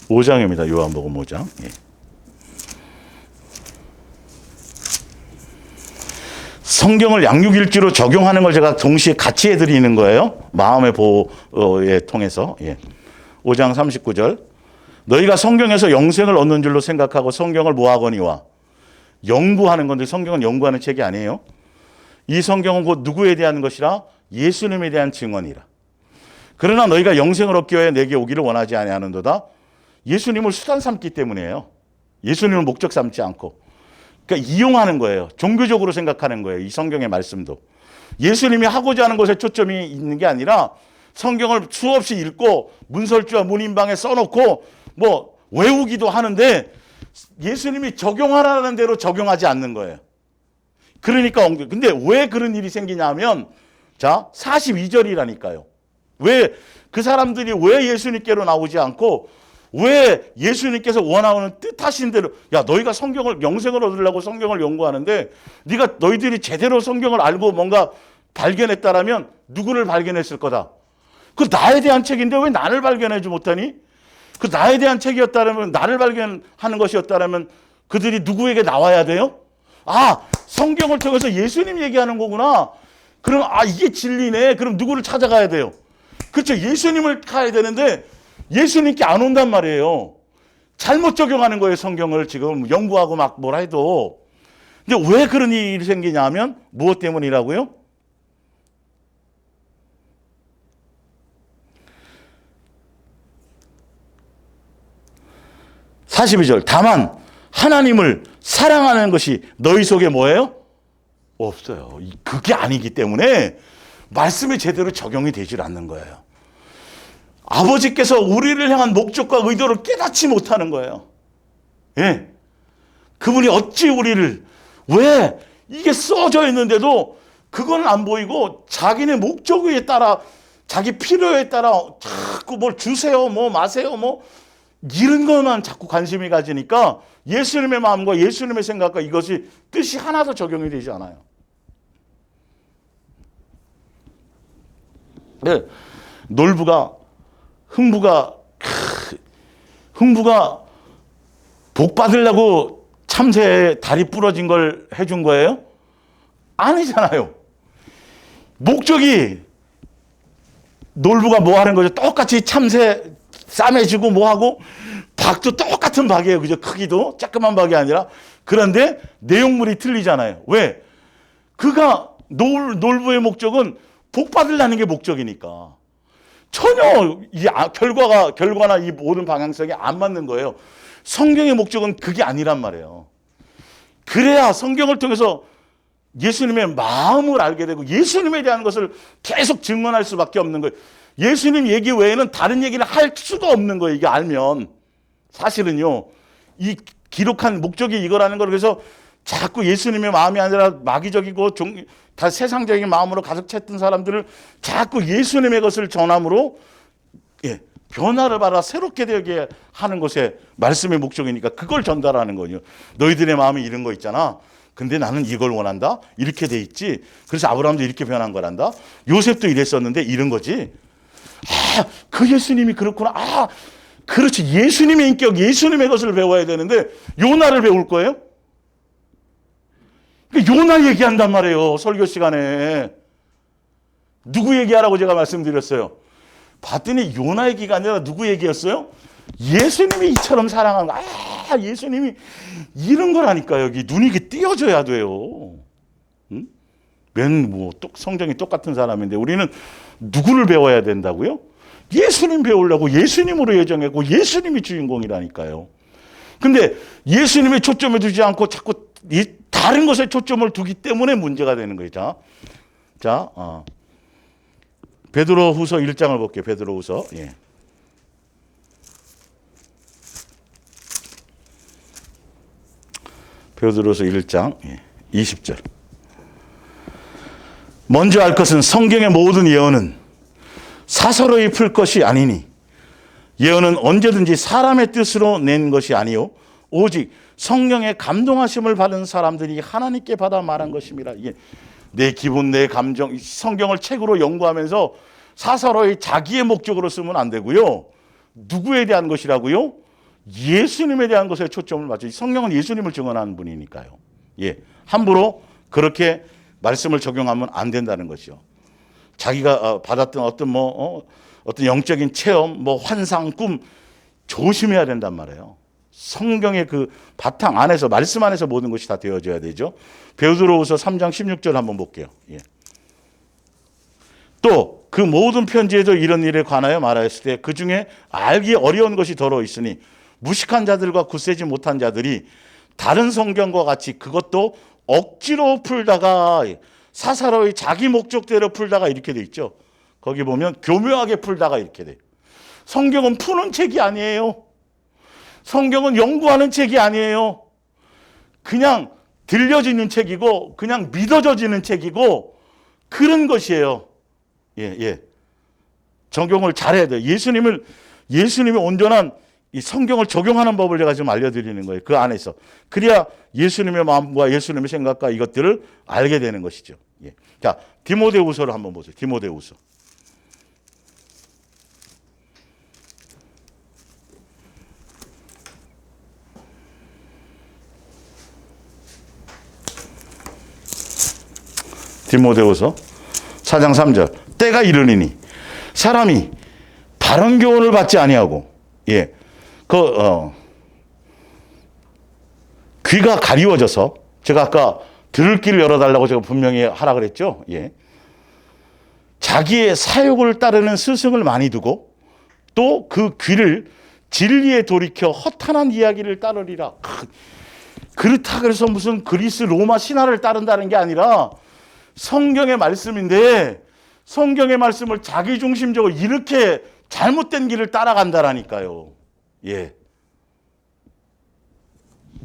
5장입니다. 요한복음 5장. 성경을 양육일지로 적용하는 걸 제가 동시에 같이 해드리는 거예요. 마음의 보호에 통해서. 5장 39절. 너희가 성경에서 영생을 얻는 줄로 생각하고 성경을 모하거니와. 연구하는 건데 성경은 연구하는 책이 아니에요. 이 성경은 곧 누구에 대한 것이라? 예수님에 대한 증언이라. 그러나 너희가 영생을 얻기 위해 내게 오기를 원하지 아니하는도다. 예수님을 수단 삼기 때문이에요. 예수님을 목적 삼지 않고. 그러니까 이용하는 거예요. 종교적으로 생각하는 거예요. 이 성경의 말씀도. 예수님이 하고자 하는 것에 초점이 있는 게 아니라 성경을 수없이 읽고 문설주와 문인방에 써놓고 뭐 외우기도 하는데 예수님이 적용하라는 대로 적용하지 않는 거예요. 그러니까 근데 왜 그런 일이 생기냐면 자 42절이라니까요. 왜 그 사람들이 왜 예수님께로 나오지 않고 왜 예수님께서 원하는 뜻하신 대로 야 너희가 성경을 영생을 얻으려고 성경을 연구하는데 너희들이 제대로 성경을 알고 뭔가 발견했다라면 누구를 발견했을 거다. 그 나에 대한 책인데 왜 나를 발견하지 못하니? 그 나에 대한 책이었다면 나를 발견하는 것이었다면 그들이 누구에게 나와야 돼요? 아 성경을 통해서 예수님 얘기하는 거구나. 그럼 이게 진리네. 그럼 누구를 찾아가야 돼요? 그렇죠. 예수님을 가야 되는데 예수님께 안 온단 말이에요. 잘못 적용하는 거예요. 성경을 지금 연구하고 막 뭐라 해도. 근데 왜 그런 일이 생기냐면 무엇 때문이라고요? (42절) 다만 하나님을 사랑하는 것이 너희 속에 뭐예요? 없어요. 그게 아니기 때문에 말씀이 제대로 적용이 되질 않는 거예요. 아버지께서 우리를 향한 목적과 의도를 깨닫지 못하는 거예요. 예. 그분이 어찌 우리를 왜 이게 써져 있는데도 그건 안 보이고 자기네 목적에 따라 자기 필요에 따라 자꾸 뭘 주세요 뭐 마세요 뭐 이런 것만 자꾸 관심이 가지니까 예수님의 마음과 예수님의 생각과 이것이 뜻이 하나도 적용이 되지 않아요. 네. 흥부가 복 받으려고 참새에 다리 부러진 걸 해준 거예요? 아니잖아요. 목적이 놀부가 뭐 하는 거죠? 똑같이 참새 싸매주고 뭐 하고 박도 똑같은 박이에요. 그죠? 크기도 조그만 박이 아니라. 그런데 내용물이 틀리잖아요. 왜? 그가 놀부의 목적은 복 받으려는 게 목적이니까. 전혀 이 결과나 이 모든 방향성이 안 맞는 거예요. 성경의 목적은 그게 아니란 말이에요. 그래야 성경을 통해서 예수님의 마음을 알게 되고 예수님에 대한 것을 계속 증언할 수밖에 없는 거예요. 예수님 얘기 외에는 다른 얘기를 할 수가 없는 거예요. 이게 알면. 사실은요. 이 기록한 목적이 이거라는 걸 그래서 자꾸 예수님의 마음이 아니라 마귀적이고 다 세상적인 마음으로 가득 찼던 사람들을 자꾸 예수님의 것을 전함으로 변화를 받아 새롭게 되게 하는 것에 말씀의 목적이니까 그걸 전달하는 거죠. 너희들의 마음이 이런 거 있잖아. 근데 나는 이걸 원한다. 이렇게 돼 있지. 그래서 아브라함도 이렇게 변한 거란다. 요셉도 이랬었는데 이런 거지. 그 예수님이 그렇구나. 그렇지. 예수님의 인격, 예수님의 것을 배워야 되는데 요나를 배울 거예요? 요나 얘기한단 말이에요. 설교 시간에. 누구 얘기하라고 제가 말씀드렸어요. 봤더니 요나 얘기가 아니라 누구 얘기였어요? 예수님이 이처럼 사랑하는 거. 예수님이 이런 거라니까. 여기 눈이 띄어져야 돼요. 응? 성정이 똑같은 사람인데 우리는 누구를 배워야 된다고요? 예수님 배우려고 예수님으로 예정했고 예수님이 주인공이라니까요. 근데 예수님의 초점을 두지 않고 자꾸 다른 것에 초점을 두기 때문에 문제가 되는 거죠. 베드로후서 1장을 볼게요. 베드로후서. 베드로후서 1장 20절. 먼저 알 것은 성경의 모든 예언은 사서로이 풀 것이 아니니 예언은 언제든지 사람의 뜻으로 낸 것이 아니요 오직 성령의 감동하심을 받은 사람들이 하나님께 받아 말한 것입니다. 이게 내 기분, 내 감정, 성경을 책으로 연구하면서 사서로이 자기의 목적으로 쓰면 안 되고요. 누구에 대한 것이라고요? 예수님에 대한 것에 초점을 맞춰. 성령은 예수님을 증언하는 분이니까요. 함부로 그렇게 말씀을 적용하면 안 된다는 것이요. 자기가 받았던 어떤 영적인 체험, 환상, 꿈 조심해야 된단 말이에요. 성경의 그 바탕 안에서 말씀 안에서 모든 것이 다 되어져야 되죠. 베드로후서 3장 16절 한번 볼게요. 또 그 모든 편지에도 이런 일에 관하여 말하였을 때 그 중에 알기 어려운 것이 더러 있으니 무식한 자들과 굳세지 못한 자들이 다른 성경과 같이 그것도 억지로 풀다가 사사로이 자기 목적대로 풀다가 이렇게 돼 있죠. 거기 보면 교묘하게 풀다가 이렇게 돼요. 성경은 푸는 책이 아니에요. 성경은 연구하는 책이 아니에요. 그냥 들려지는 책이고 그냥 믿어져지는 책이고 그런 것이에요. 예. 적용을 잘해야 돼요. 예수님이 온전한 이 성경을 적용하는 법을 제가 지금 알려드리는 거예요. 그 안에서. 그래야 예수님의 마음과 예수님의 생각과 이것들을 알게 되는 것이죠. 예. 자, 디모데후서를 한번 보세요. 디모데후서. 디모데후서 4장 3절. 때가 이르리니 사람이 바른 교훈을 받지 아니하고 귀가 가리워져서 제가 아까 들을 길을 열어달라고 제가 분명히 하라 그랬죠. 예. 자기의 사욕을 따르는 스승을 많이 두고 또 그 귀를 진리에 돌이켜 허탄한 이야기를 따르리라. 그렇다 그래서 무슨 그리스 로마 신화를 따른다는 게 아니라 성경의 말씀인데 성경의 말씀을 자기중심적으로 이렇게 잘못된 길을 따라간다라니까요. 예.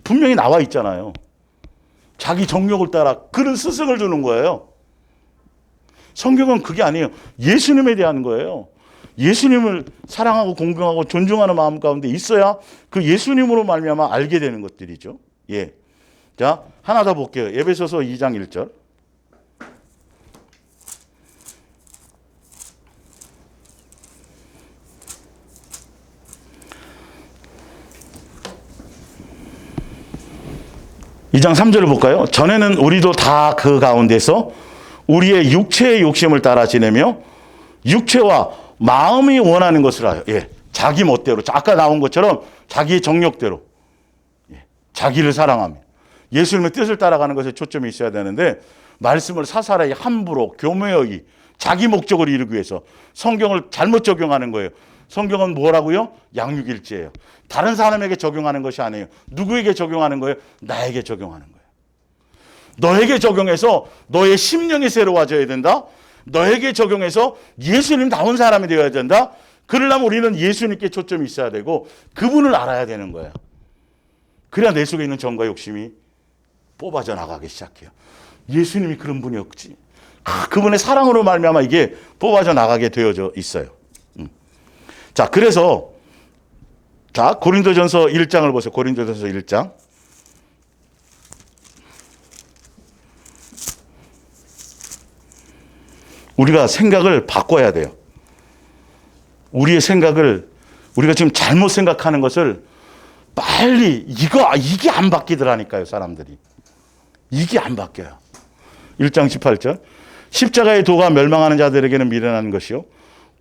분명히 나와 있잖아요. 자기 정욕을 따라 그런 스승을 두는 거예요. 성경은 그게 아니에요. 예수님에 대한 거예요. 예수님을 사랑하고 공경하고 존중하는 마음 가운데 있어야 그 예수님으로 말미암아 알게 되는 것들이죠. 예. 자, 하나 더 볼게요. 에베소서 2장 1절. 이 장 3절을 볼까요? 전에는 우리도 다 그 가운데서 우리의 육체의 욕심을 따라 지내며 육체와 마음이 원하는 것을 하여 자기 멋대로 아까 나온 것처럼 자기의 정욕대로 자기를 사랑하며 예수님의 뜻을 따라가는 것에 초점이 있어야 되는데 말씀을 사사라이 함부로 교묘히 자기 목적을 이루기 위해서 성경을 잘못 적용하는 거예요. 성경은 뭐라고요? 양육일지예요. 다른 사람에게 적용하는 것이 아니에요. 누구에게 적용하는 거예요? 나에게 적용하는 거예요. 너에게 적용해서 너의 심령이 새로워져야 된다. 너에게 적용해서 예수님다운 사람이 되어야 된다. 그러려면 우리는 예수님께 초점이 있어야 되고 그분을 알아야 되는 거예요. 그래야 내 속에 있는 정과 욕심이 뽑아져 나가기 시작해요. 예수님이 그런 분이었지. 그분의 사랑으로 말미암아 이게 뽑아져 나가게 되어져 있어요. 자, 그래서 고린도전서 1장을 보세요. 고린도전서 1장. 우리가 생각을 바꿔야 돼요. 우리의 생각을 우리가 지금 잘못 생각하는 것을 빨리 이게 안 바뀌더라니까요, 사람들이. 이게 안 바뀌어요. 1장 18절. 십자가의 도가 멸망하는 자들에게는 미련한 것이요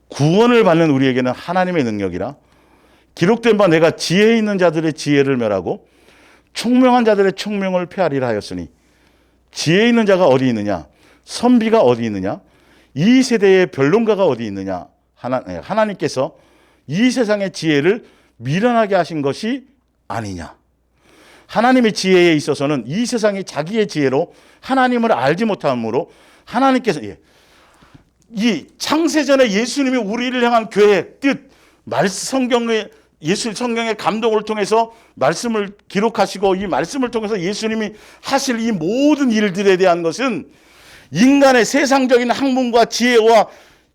구원을 받는 우리에게는 하나님의 능력이라. 기록된 바 내가 지혜 있는 자들의 지혜를 멸하고 총명한 자들의 총명을 폐하리라 하였으니 지혜 있는 자가 어디 있느냐? 선비가 어디 있느냐? 이 세대의 변론가가 어디 있느냐? 하나님께서 이 세상의 지혜를 미련하게 하신 것이 아니냐? 하나님의 지혜에 있어서는 이 세상이 자기의 지혜로 하나님을 알지 못함으로 하나님께서 이 창세전에 예수님이 우리를 향한 계획, 뜻, 성경의 감동을 통해서 말씀을 기록하시고 이 말씀을 통해서 예수님이 하실 이 모든 일들에 대한 것은 인간의 세상적인 학문과 지혜와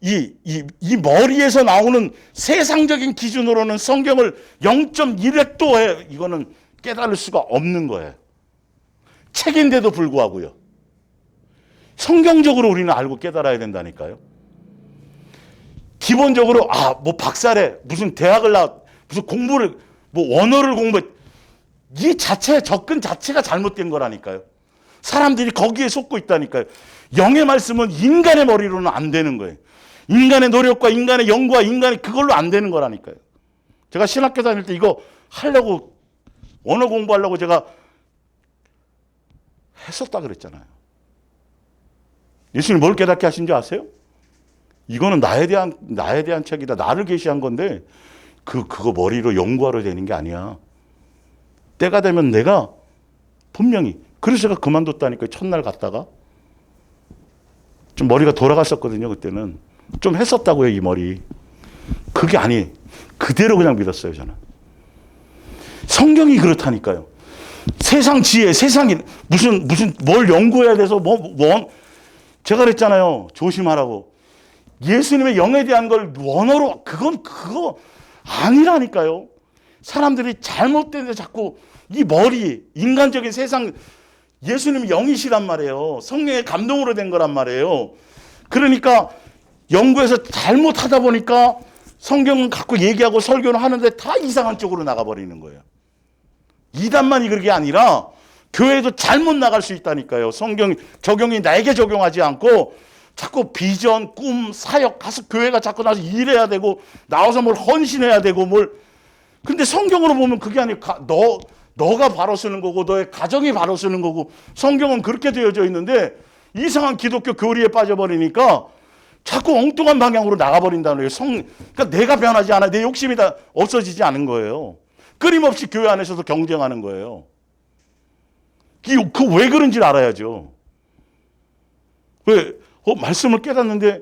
이 머리에서 나오는 세상적인 기준으로는 성경을 0.1획도 이거는 깨달을 수가 없는 거예요. 책인데도 불구하고요. 성경적으로 우리는 알고 깨달아야 된다니까요. 기본적으로 뭐 박사래, 무슨 대학을 무슨 공부를 언어를 이 접근 자체가 잘못된 거라니까요. 사람들이 거기에 속고 있다니까요. 영의 말씀은 인간의 머리로는 안 되는 거예요. 인간의 노력과 인간의 연구와 인간의 그걸로 안 되는 거라니까요. 제가 신학교 다닐 때 이거 하려고 언어 공부하려고 제가 했었다 그랬잖아요. 예수님 뭘 깨닫게 하신 줄 아세요? 이거는 나에 대한 책이다. 나를 계시한 건데 그거 머리로 연구하러 되는 게 아니야. 때가 되면 내가 분명히 그래서 제가 그만뒀다니까요. 첫날 갔다가 좀 머리가 돌아갔었거든요. 그때는 좀 했었다고요. 이 머리. 그게 아니 그대로 그냥 믿었어요. 저는. 성경이 그렇다니까요. 세상 지혜, 세상이 무슨 뭘 연구해야 돼서 제가 그랬잖아요. 조심하라고. 예수님의 영에 대한 걸 원어로 그거 아니라니까요. 사람들이 잘못된 데 자꾸 이 머리, 인간적인 세상, 예수님이 영이시란 말이에요. 성령의 감동으로 된 거란 말이에요. 그러니까 연구해서 잘못하다 보니까 성경은 갖고 얘기하고 설교는 하는데 다 이상한 쪽으로 나가버리는 거예요. 이단만이 그런 게 아니라 교회도 잘못 나갈 수 있다니까요. 성경 적용이 나에게 적용하지 않고 자꾸 비전, 꿈, 사역 가서 교회가 자꾸 나서 일해야 되고 나와서 뭘 헌신해야 되고 근데 성경으로 보면 그게 아니고 너가 바로 쓰는 거고 너의 가정이 바로 쓰는 거고 성경은 그렇게 되어져 있는데 이상한 기독교 교리에 빠져버리니까 자꾸 엉뚱한 방향으로 나가버린다는 거예요. 그러니까 내가 변하지 않아. 내 욕심이 다 없어지지 않은 거예요. 끊임없이 교회 안에서도 경쟁하는 거예요. 왜 그런지 알아야죠. 왜? 말씀을 깨닫는데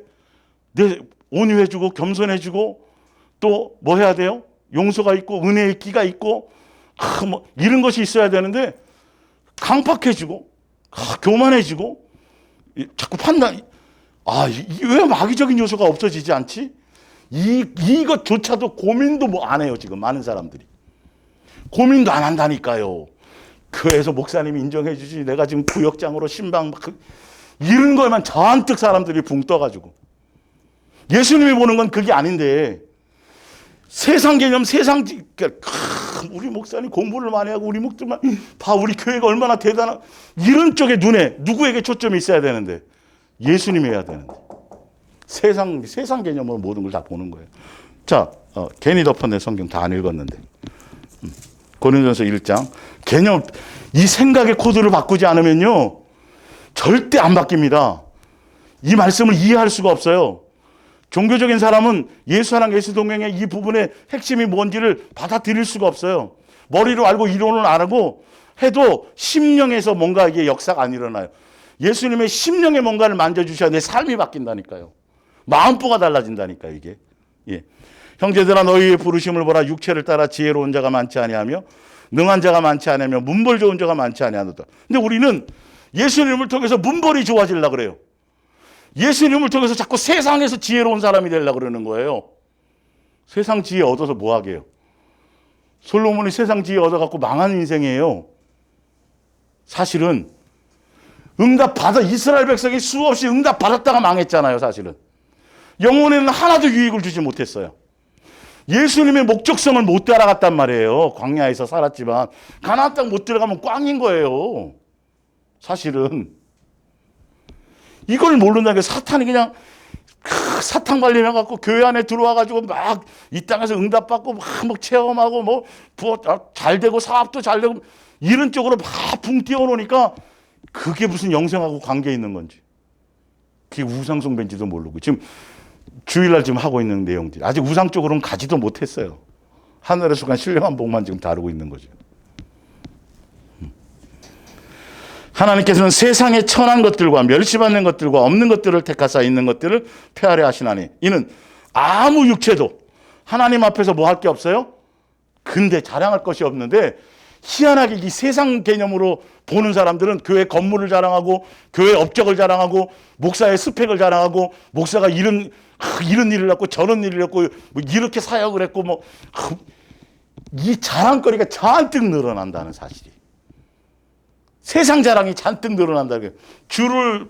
온유해주고 겸손해주고 또 뭐 해야 돼요? 용서가 있고 은혜의 끼가 있고 이런 것이 있어야 되는데 강팍해지고 교만해지고 자꾸 판단 왜 마귀적인 요소가 없어지지 않지? 이것조차도 고민도 안 해요. 지금 많은 사람들이 고민도 안 한다니까요. 교회에서 목사님이 인정해 주지 내가 지금 구역장으로 신방 이런 거에만 잔뜩 사람들이 붕 떠가지고 예수님이 보는 건 그게 아닌데 세상 개념 우리 목사님 공부를 많이 하고 우리 목사님 우리 교회가 얼마나 대단한 이런 쪽에 눈에 누구에게 초점이 있어야 되는데 예수님이 해야 되는데 세상 개념으로 모든 걸 다 보는 거예요. 자, 괜히 덮어낸 성경 다 안 읽었는데 고린도전서 1장 개념 이 생각의 코드를 바꾸지 않으면요 절대 안 바뀝니다. 이 말씀을 이해할 수가 없어요. 종교적인 사람은 예수사랑 예수동행의 이 부분의 핵심이 뭔지를 받아들일 수가 없어요. 머리로 알고 이론을 알고 해도 심령에서 뭔가 이게 역사가 안 일어나요. 예수님의 심령에 뭔가를 만져주셔야 내 삶이 바뀐다니까요. 마음보가 달라진다니까요. 이게. 예. 형제들아 너희의 부르심을 보라. 육체를 따라 지혜로운 자가 많지 아니하며 능한 자가 많지 아니하며 문벌 좋은 자가 많지 아니하노다. 근데 우리는 예수님을 통해서 문벌이 좋아지려고 그래요. 예수님을 통해서 자꾸 세상에서 지혜로운 사람이 되려고 그러는 거예요. 세상 지혜 얻어서 뭐 하게요? 솔로몬이 세상 지혜 얻어갖고 망한 인생이에요. 사실은 이스라엘 백성이 수없이 응답받았다가 망했잖아요. 사실은 영혼에는 하나도 유익을 주지 못했어요. 예수님의 목적성을 못 따라갔단 말이에요. 광야에서 살았지만 가나안 땅 못 들어가면 꽝인 거예요. 사실은 이걸 모른다는 게 사탄이 그냥 사탕 발림해갖고 교회 안에 들어와가지고 막 이 땅에서 응답받고 막 체험하고 잘 되고 사업도 잘 되고 이런 쪽으로 막 붕 띄워놓으니까 그게 무슨 영생하고 관계 있는 건지 그게 우상숭배인지도 모르고 지금 주일날 지금 하고 있는 내용들 아직 우상 쪽으로는 가지도 못했어요. 하늘에서 간 신령한 복만 지금 다루고 있는 거죠. 하나님께서는 세상의 천한 것들과 멸시받는 것들과 없는 것들을 택하사 있는 것들을 폐하려 하시나니 이는 아무 육체도 하나님 앞에서 뭐 할 게 없어요? 근데 자랑할 것이 없는데 희한하게 이 세상 개념으로 보는 사람들은 교회 건물을 자랑하고 교회 업적을 자랑하고 목사의 스펙을 자랑하고 목사가 이런 일을 했고 저런 일을 했고 이렇게 사역을 했고 이 자랑거리가 잔뜩 늘어난다는 사실이 세상 자랑이 잔뜩 늘어난다. 주를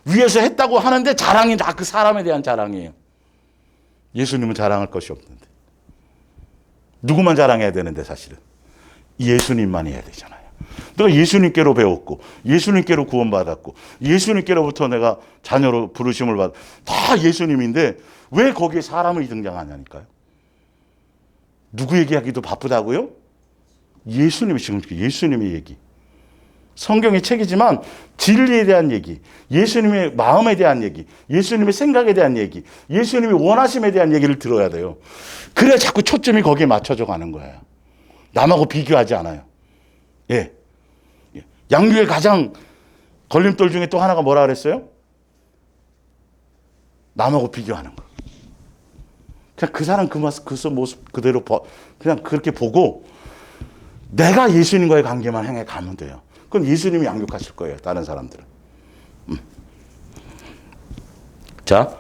위해서 했다고 하는데 자랑이 다 그 사람에 대한 자랑이에요. 예수님은 자랑할 것이 없는데 누구만 자랑해야 되는데 사실은 예수님만 해야 되잖아요. 내가 예수님께로 배웠고 예수님께로 구원받았고 예수님께로부터 내가 자녀로 부르심을 받아 다 예수님인데 왜 거기에 사람이 등장하냐니까요. 누구 얘기하기도 바쁘다고요? 예수님이 지금 예수님의 얘기. 성경의 책이지만 진리에 대한 얘기, 예수님의 마음에 대한 얘기, 예수님의 생각에 대한 얘기, 예수님의 원하심에 대한 얘기를 들어야 돼요. 그래야 자꾸 초점이 거기에 맞춰져 가는 거예요. 남하고 비교하지 않아요. 예. 양육의 가장 걸림돌 중에 또 하나가 뭐라 그랬어요? 남하고 비교하는 거. 그냥 그 사람 그 모습 그대로 그냥 그렇게 보고 내가 예수님과의 관계만 향해 가면 돼요. 그건 예수님이 양육하실 거예요. 다른 사람들은. 자,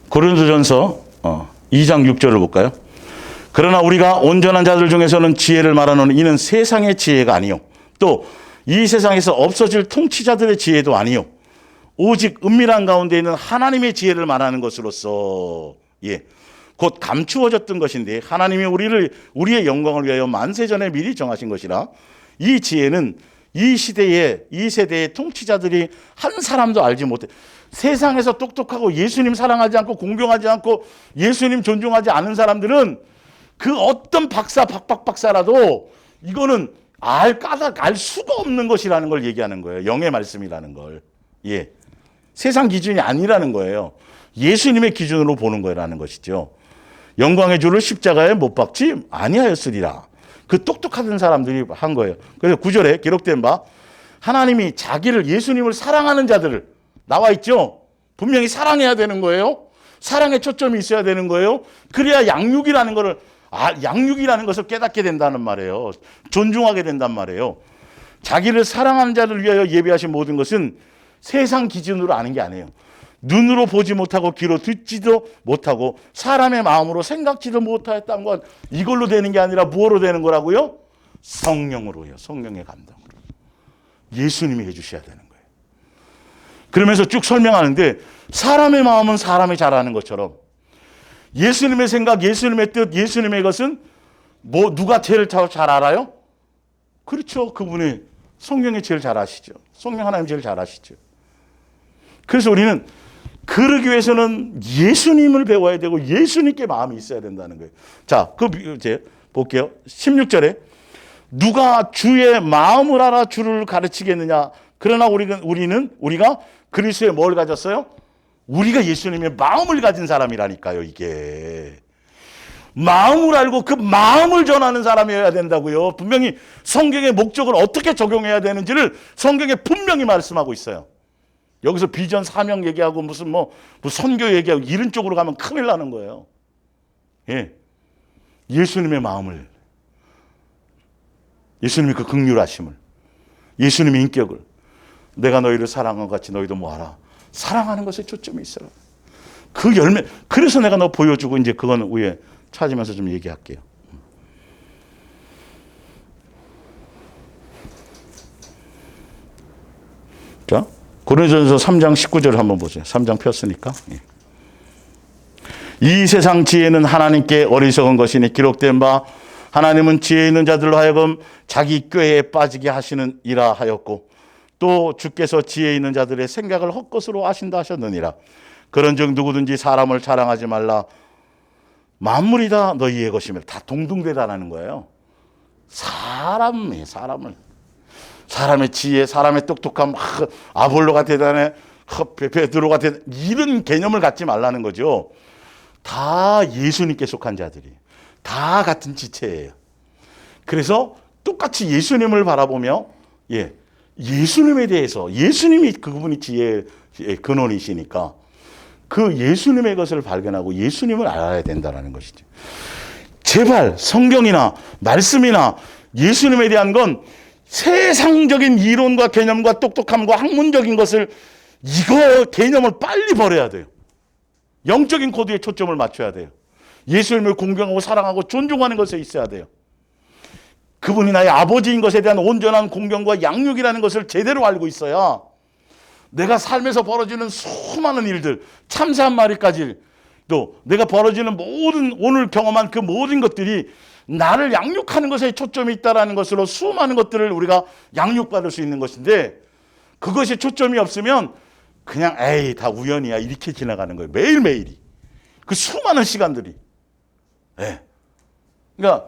고린도전서 2장 6절을 볼까요? 그러나 우리가 온전한 자들 중에서는 지혜를 말하노니 이는 세상의 지혜가 아니요 또 이 세상에서 없어질 통치자들의 지혜도 아니요 오직 은밀한 가운데 있는 하나님의 지혜를 말하는 것으로서 곧 감추어졌던 것인데 하나님이 우리의 영광을 위하여 만세전에 미리 정하신 것이라. 이 지혜는 이 세대의 통치자들이 한 사람도 알지 못해. 세상에서 똑똑하고 예수님 사랑하지 않고 공경하지 않고 예수님 존중하지 않은 사람들은 그 어떤 박사라도 이거는 알 수가 없는 것이라는 걸 얘기하는 거예요. 영의 말씀이라는 걸. 세상 기준이 아니라는 거예요. 예수님의 기준으로 보는 거라는 것이죠. 영광의 주를 십자가에 못 박지 아니하였으리라. 그 똑똑하던 사람들이 한 거예요. 그래서 9절에 기록된 바 하나님이 자기를 예수님을 사랑하는 자들을 나와 있죠. 분명히 사랑해야 되는 거예요. 사랑에 초점이 있어야 되는 거예요. 그래야 양육이라는 것을 깨닫게 된다는 말이에요. 존중하게 된단 말이에요. 자기를 사랑하는 자를 위하여 예비하신 모든 것은 세상 기준으로 아는 게 아니에요. 눈으로 보지 못하고 귀로 듣지도 못하고 사람의 마음으로 생각지도 못하였다는 건 이걸로 되는 게 아니라 무엇으로 되는 거라고요? 성령으로요. 성령의 감동으로. 예수님이 해주셔야 되는 거예요. 그러면서 쭉 설명하는데 사람의 마음은 사람이 잘 아는 것처럼 예수님의 생각, 예수님의 뜻, 예수님의 것은 누가 제일 잘 알아요? 그렇죠. 그분이 성령이 제일 잘 아시죠. 성령 하나님 제일 잘 아시죠. 그래서 우리는 그러기 위해서는 예수님을 배워야 되고 예수님께 마음이 있어야 된다는 거예요. 자, 이제 볼게요. 16절에 누가 주의 마음을 알아 주를 가르치겠느냐. 그러나 우리가 그리스도의 뭘 가졌어요? 우리가 예수님의 마음을 가진 사람이라니까요. 이게 마음을 알고 그 마음을 전하는 사람이어야 된다고요. 분명히 성경의 목적을 어떻게 적용해야 되는지를 성경에 분명히 말씀하고 있어요. 여기서 비전 사명 얘기하고 무슨 선교 얘기하고 이런 쪽으로 가면 큰일 나는 거예요. 예수님의 마음을, 예수님의 그 긍휼하심을, 예수님의 인격을 내가 너희를 사랑한 것 같이 너희도 모아라. 사랑하는 것에 초점이 있어요. 그 열매. 그래서 내가 너 보여주고 이제 그건 후에 찾으면서 좀 얘기할게요. 자, 고린도전서 3장 19절 한번 보세요. 3장 폈으니까. 이 세상 지혜는 하나님께 어리석은 것이니 기록된 바 하나님은 지혜 있는 자들로 하여금 자기 꾀에 빠지게 하시는 이라 하였고 또 주께서 지혜 있는 자들의 생각을 헛것으로 아신다 하셨느니라. 그런즉 누구든지 사람을 자랑하지 말라. 만물이 다 너희의 것이며 다 동등되다라는 거예요. 사람의 지혜, 사람의 똑똑함, 아볼로가 대단해, 베드로가 대단해, 이런 개념을 갖지 말라는 거죠. 다 예수님께 속한 자들이 다 같은 지체예요. 그래서 똑같이 예수님을 바라보며 예수님에 대해서 예수님이 그분이 지혜의 근원이시니까 그 예수님의 것을 발견하고 예수님을 알아야 된다는 것이죠. 제발 성경이나 말씀이나 예수님에 대한 건 세상적인 이론과 개념과 똑똑함과 학문적인 것을 이거 개념을 빨리 버려야 돼요. 영적인 코드에 초점을 맞춰야 돼요. 예수님을 공경하고 사랑하고 존중하는 것에 있어야 돼요. 그분이 나의 아버지인 것에 대한 온전한 공경과 양육이라는 것을 제대로 알고 있어야 내가 삶에서 벌어지는 수많은 일들, 참새 한 마리까지 또 내가 벌어지는 오늘 경험한 그 모든 것들이 나를 양육하는 것에 초점이 있다는 것으로 수많은 것들을 우리가 양육받을 수 있는 것인데 그것에 초점이 없으면 그냥 다 우연이야 이렇게 지나가는 거예요. 매일매일이. 그 수많은 시간들이. 그러니까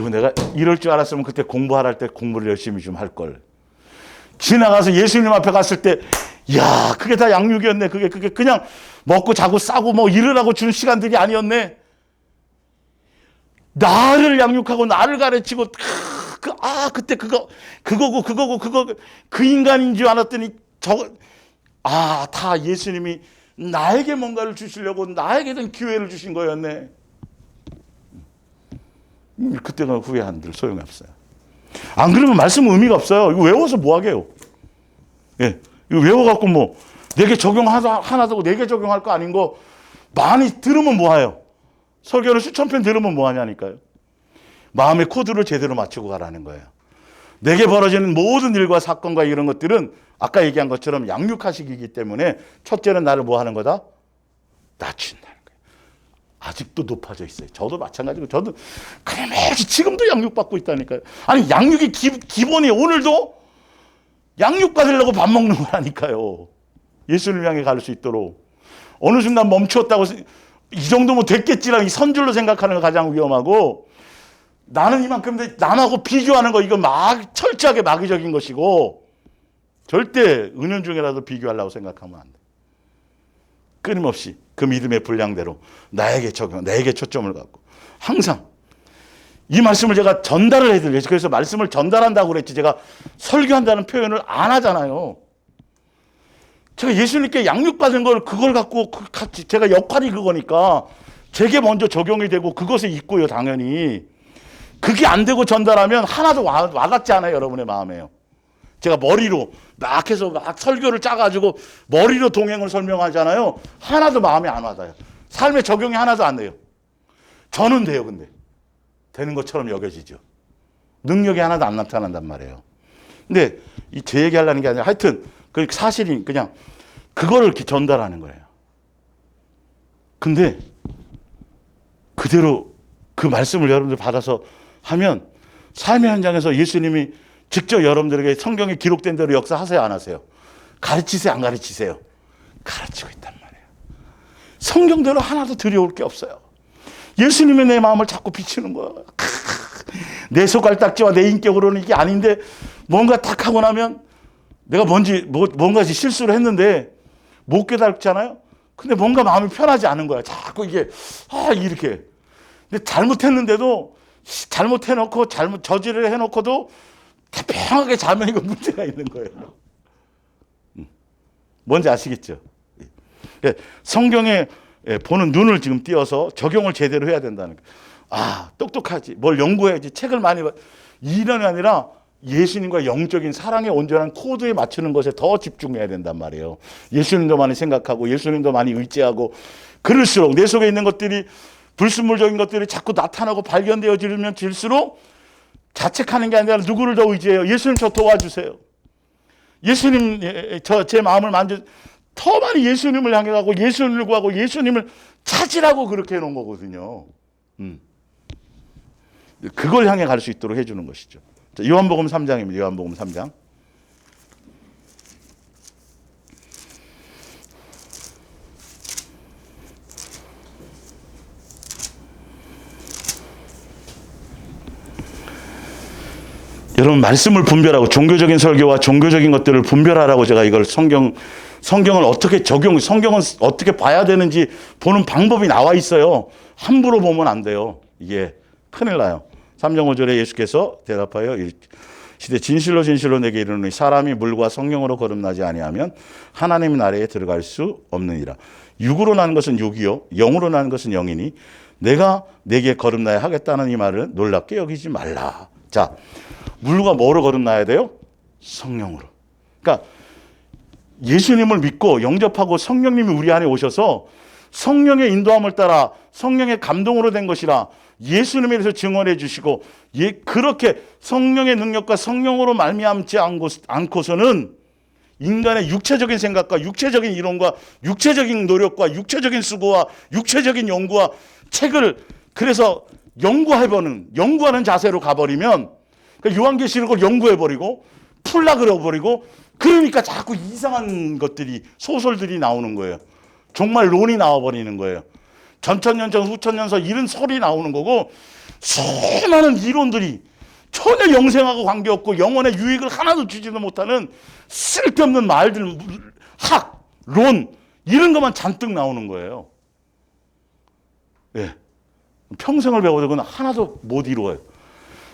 내가 이럴 줄 알았으면 그때 공부할 때 공부를 열심히 좀 할 걸. 지나가서 예수님 앞에 갔을 때 그게 다 양육이었네. 그게 그냥 먹고 자고 싸고 일으라고 주는 시간들이 아니었네. 나를 양육하고 나를 가르치고 그때 그거 그 인간인 줄 알았더니 다 예수님이 나에게 뭔가를 주시려고 나에게 든 기회를 주신 거였네. 그때가 후회 한들 소용이 없어요. 안 그러면 말씀은 의미가 없어요. 이거 외워서 뭐 하게요? 예, 이거 외워갖고 뭐 4개 하나도 4개 적용할 거 아닌 거 많이 들으면 뭐해요? 설교를 수천 편 들으면 뭐하냐니까요. 마음의 코드를 제대로 맞추고 가라는 거예요. 내게 벌어지는 모든 일과 사건과 이런 것들은 아까 얘기한 것처럼 양육하시기 때문에 첫째는 나를 뭐 하는 거다? 낮춘다는 거예요. 아직도 높아져 있어요. 저도 마찬가지고 저도 끊임없이 지금도 양육받고 있다니까요. 아니 양육이 기본이 오늘도 양육받으려고 밥 먹는 거라니까요. 예수님을 향해 갈 수 있도록. 어느 순간 멈추었다고 이 정도면 됐겠지라는 선줄로 생각하는 거 가장 위험하고 나는 이만큼 남하고 비교하는 거 이거 철저하게 마귀적인 것이고 절대 은연중에라도 비교하려고 생각하면 안 돼. 끊임없이 그 믿음의 분량대로 나에게 초점을 갖고 항상 이 말씀을 제가 전달을 해드려요. 그래서 말씀을 전달한다고 그랬지 제가 설교한다는 표현을 안 하잖아요. 제가 예수님께 양육받은 그걸 갖고 같이 제가 역할이 그거니까 제게 먼저 적용이 되고 그것에 있고요, 당연히. 그게 안 되고 전달하면 하나도 와닿지 않아요, 여러분의 마음에요. 제가 머리로 막 해서 막 설교를 짜가지고 머리로 동행을 설명하잖아요. 하나도 마음에 안 와닿아요. 삶에 적용이 하나도 안 돼요. 저는 돼요, 근데. 되는 것처럼 여겨지죠. 능력이 하나도 안 나타난단 말이에요. 근데 제 얘기하려는 게 아니라 하여튼 그 사실이 그냥 그거를 이렇게 전달하는 거예요. 근데 그대로 그 말씀을 여러분들 받아서 하면 삶의 현장에서 예수님이 직접 여러분들에게 성경에 기록된 대로 역사하세요, 안 하세요? 가르치세요, 안 가르치세요? 가르치고 있단 말이에요. 성경대로 하나도 들여올 게 없어요. 예수님의 내 마음을 자꾸 비추는 거예요. 내 손가락딱지와 내 인격으로는 이게 아닌데 뭔가 딱 하고 나면 내가 뭔가 실수를 했는데 못 깨닫잖아요. 근데 뭔가 마음이 편하지 않은 거야. 자꾸 이게 이렇게. 근데 잘못했는데도 잘못해놓고 저지를 해놓고도 태평하게 자면 이거 문제가 있는 거예요. 뭔지 아시겠죠? 성경에 보는 눈을 지금 띄어서 적용을 제대로 해야 된다는 거예요. 똑똑하지. 뭘 연구해야지. 책을 많이 이런이 아니라 예수님과 영적인 사랑의 온전한 코드에 맞추는 것에 더 집중해야 된단 말이에요. 예수님도 많이 생각하고 예수님도 많이 의지하고 그럴수록 내 속에 있는 것들이 불순물적인 것들이 자꾸 나타나고 발견되어지면 질수록 자책하는 게 아니라 누구를 더 의지해요? 예수님 저 도와주세요. 예수님 제 마음을 더 많이 예수님을 향해 가고 예수님을 구하고 예수님을 찾으라고 그렇게 해놓은 거거든요. 그걸 향해 갈 수 있도록 해주는 것이죠. 자, 요한복음 3장입니다. 요한복음 3장. 여러분 말씀을 분별하고 종교적인 설교와 종교적인 것들을 분별하라고 제가 이걸 성경을 어떻게 성경은 어떻게 봐야 되는지 보는 방법이 나와 있어요. 함부로 보면 안 돼요. 이게 큰일 나요. 3장 5절에 예수께서 대답하여 시대 진실로 진실로 내게 이르노니 사람이 물과 성령으로 거듭나지 아니하면 하나님 나라에 들어갈 수 없느니라. 육으로 나는 것은 육이요 영으로 나는 것은 영이니 내가 내게 거듭나야 하겠다는 이 말을 놀랍게 여기지 말라. 자, 물과 뭐로 거듭나야 돼요? 성령으로. 그러니까 예수님을 믿고 영접하고 성령님이 우리 안에 오셔서 성령의 인도함을 따라 성령의 감동으로 된 것이라 예수님에 대해서 증언해 주시고 그렇게 성령의 능력과 성령으로 말미암지 않고서는 인간의 육체적인 생각과 육체적인 이론과 육체적인 노력과 육체적인 수고와 육체적인 연구와 책을 그래서 연구하는 자세로 가버리면 그러니까 요한계시록을 연구해버리고 풀라 그려버리고 그러니까 자꾸 이상한 것들이 소설들이 나오는 거예요. 정말 론이 나와버리는 거예요. 전천년전 후천년서 이런 설이 나오는 거고 수많은 이론들이 전혀 영생하고 관계없고 영혼의 유익을 하나도 주지도 못하는 쓸데없는 말들 학, 론 이런 것만 잔뜩 나오는 거예요. 예. 평생을 배워도 그건 하나도 못 이루어요.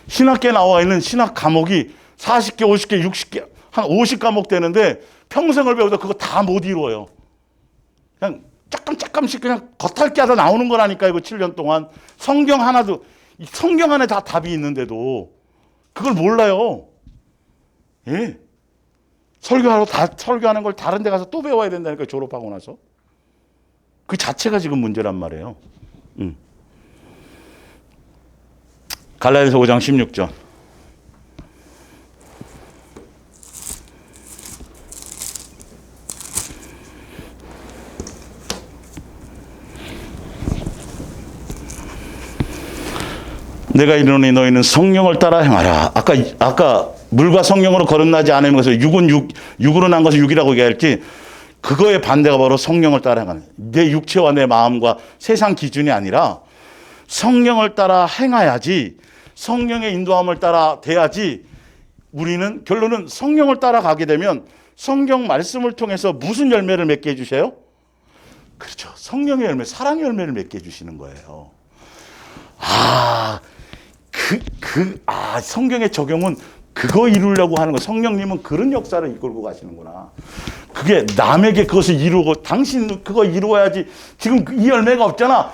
신학계에 나와 있는 신학 과목이 40개, 50개, 60개, 한 50과목 되는데 평생을 배워도 그거 다 못 이루어요. 그냥 조금씩 그냥 겉핥기 하다 나오는 거라니까 이거 7년 동안. 성경 하나도 성경 안에 다 답이 있는데도 그걸 몰라요. 예. 설교하는 걸 다른 데 가서 또 배워야 된다니까, 졸업하고 나서. 그 자체가 지금 문제란 말이에요. 갈라디아서 5장 16절. 내가 이르노니 너희는 성령을 따라 행하라. 아까 물과 성령으로 거듭나지 않으면 것을 육으로 난 것을 육이라고 얘기할지, 그거의 반대가 바로 성령을 따라 행하는. 내 육체와 내 마음과 세상 기준이 아니라 성령을 따라 행해야지, 성령의 인도함을 따라 돼야지. 우리는 결론은 성령을 따라가게 되면 성경 말씀을 통해서 무슨 열매를 맺게 해주세요? 그렇죠. 성령의 열매, 사랑의 열매를 맺게 해주시는 거예요. 성경의 적용은 그거 이루려고 하는 거. 성령님은 그런 역사를 이끌고 가시는구나. 그게 남에게 그것을 이루고, 당신 그거 이루어야지. 지금 이 열매가 없잖아.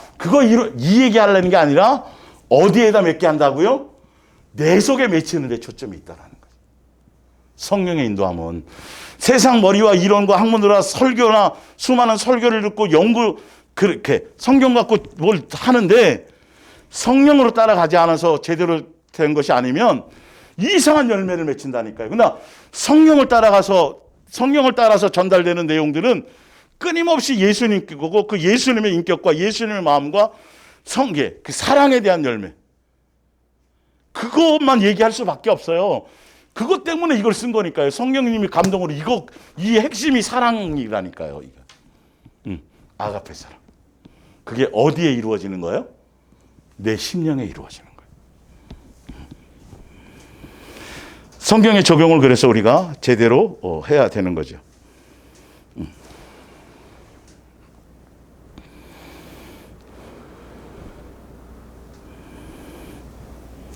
이 얘기하려는 게 아니라 어디에다 맺게 한다고요? 내 속에 맺히는 데 초점이 있다라는 거예요. 성령의 인도함은 세상 머리와 이론과 학문으로 설교나 수많은 설교를 듣고 그렇게 성경 갖고 뭘 하는데 성령으로 따라가지 않아서 제대로 된 것이 아니면 이상한 열매를 맺힌다니까요. 그러나 성령을 따라서 전달되는 내용들은 끊임없이 예수님 거고, 그 예수님의 인격과 예수님의 마음과 성계, 그 사랑에 대한 열매, 그것만 얘기할 수밖에 없어요. 그것 때문에 이걸 쓴 거니까요. 성령님이 감동으로 이 핵심이 사랑이라니까요. 아가페 사랑. 그게 어디에 이루어지는 거예요? 내 심령에 이루어지는 거예요. 성경의 적용을 그래서 우리가 제대로 해야 되는 거죠.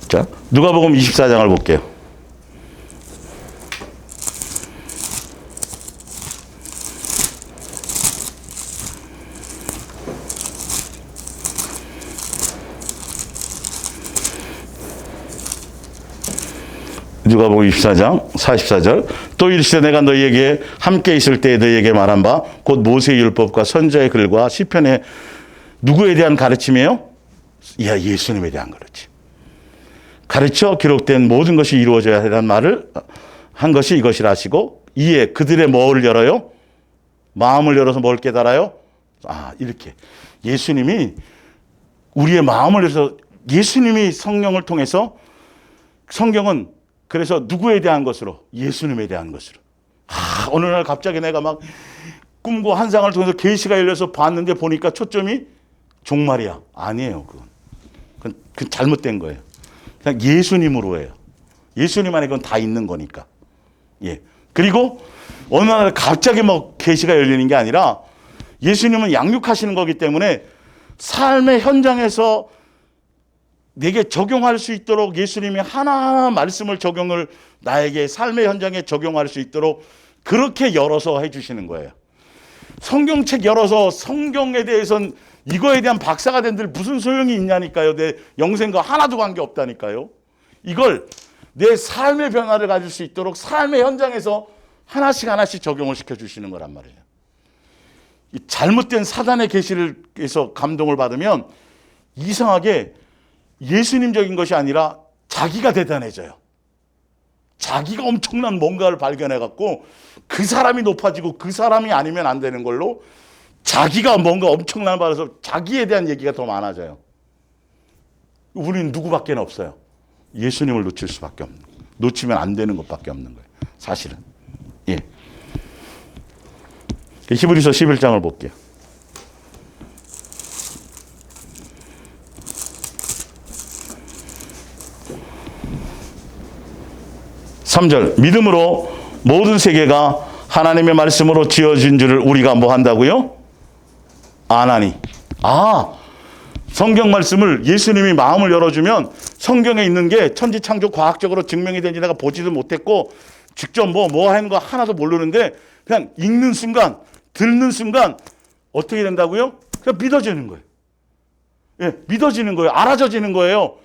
자, 누가복음 24장을 볼게요. 누가복음 24장 44절. 또 이르시되 내가 너희에게 함께 있을 때에 너희에게 말한 바 곧 모세의 율법과 선지자의 글과 시편의 누구에 대한 가르침이에요? 예수님에 대한 가르침. 가르쳐 기록된 모든 것이 이루어져야 하는 말을 한 것이 이것이라 하시고, 이에 그들의 뭐를 열어요? 마음을 열어서 뭘 깨달아요? 이렇게 예수님이 우리의 마음을 열어서, 예수님이 성령을 통해서, 성경은 그래서 누구에 대한 것으로? 예수님에 대한 것으로. 어느 날 갑자기 내가 막 꿈과 환상을 통해서 계시가 열려서 봤는데 보니까 초점이 종말이야. 아니에요. 그건 잘못된 거예요. 그냥 예수님으로 해요. 예수님 안에 그건 다 있는 거니까. 예. 그리고 어느 날 갑자기 막 계시가 열리는 게 아니라 예수님은 양육하시는 거기 때문에 삶의 현장에서 내게 적용할 수 있도록 예수님이 하나하나 말씀을 적용을 나에게 삶의 현장에 적용할 수 있도록 그렇게 열어서 해주시는 거예요. 성경책 열어서 성경에 대해서는 이거에 대한 박사가 된들 무슨 소용이 있냐니까요. 내 영생과 하나도 관계없다니까요. 이걸 내 삶의 변화를 가질 수 있도록 삶의 현장에서 하나씩 적용을 시켜주시는 거란 말이에요. 이 잘못된 사단의 계시를에서 감동을 받으면 이상하게 예수님적인 것이 아니라 자기가 대단해져요. 자기가 엄청난 뭔가를 발견해갖고 그 사람이 높아지고 그 사람이 아니면 안 되는 걸로 자기가 뭔가 엄청난 바라서 자기에 대한 얘기가 더 많아져요. 우리는 누구밖에 없어요. 예수님을 놓칠 수밖에 없는 거예요. 놓치면 안 되는 것밖에 없는 거예요. 사실은. 예. 히브리서 11장을 볼게요. 3절. 믿음으로 모든 세계가 하나님의 말씀으로 지어진 줄을 우리가 뭐 한다고요? 아나니. 성경 말씀을 예수님이 마음을 열어주면 성경에 있는 게 천지창조 과학적으로 증명이 된지 내가 보지도 못했고 직접 뭐 하는 거 하나도 모르는데 그냥 읽는 순간, 듣는 순간 어떻게 된다고요? 그냥 믿어지는 거예요. 예, 믿어지는 거예요. 알아져지는 거예요.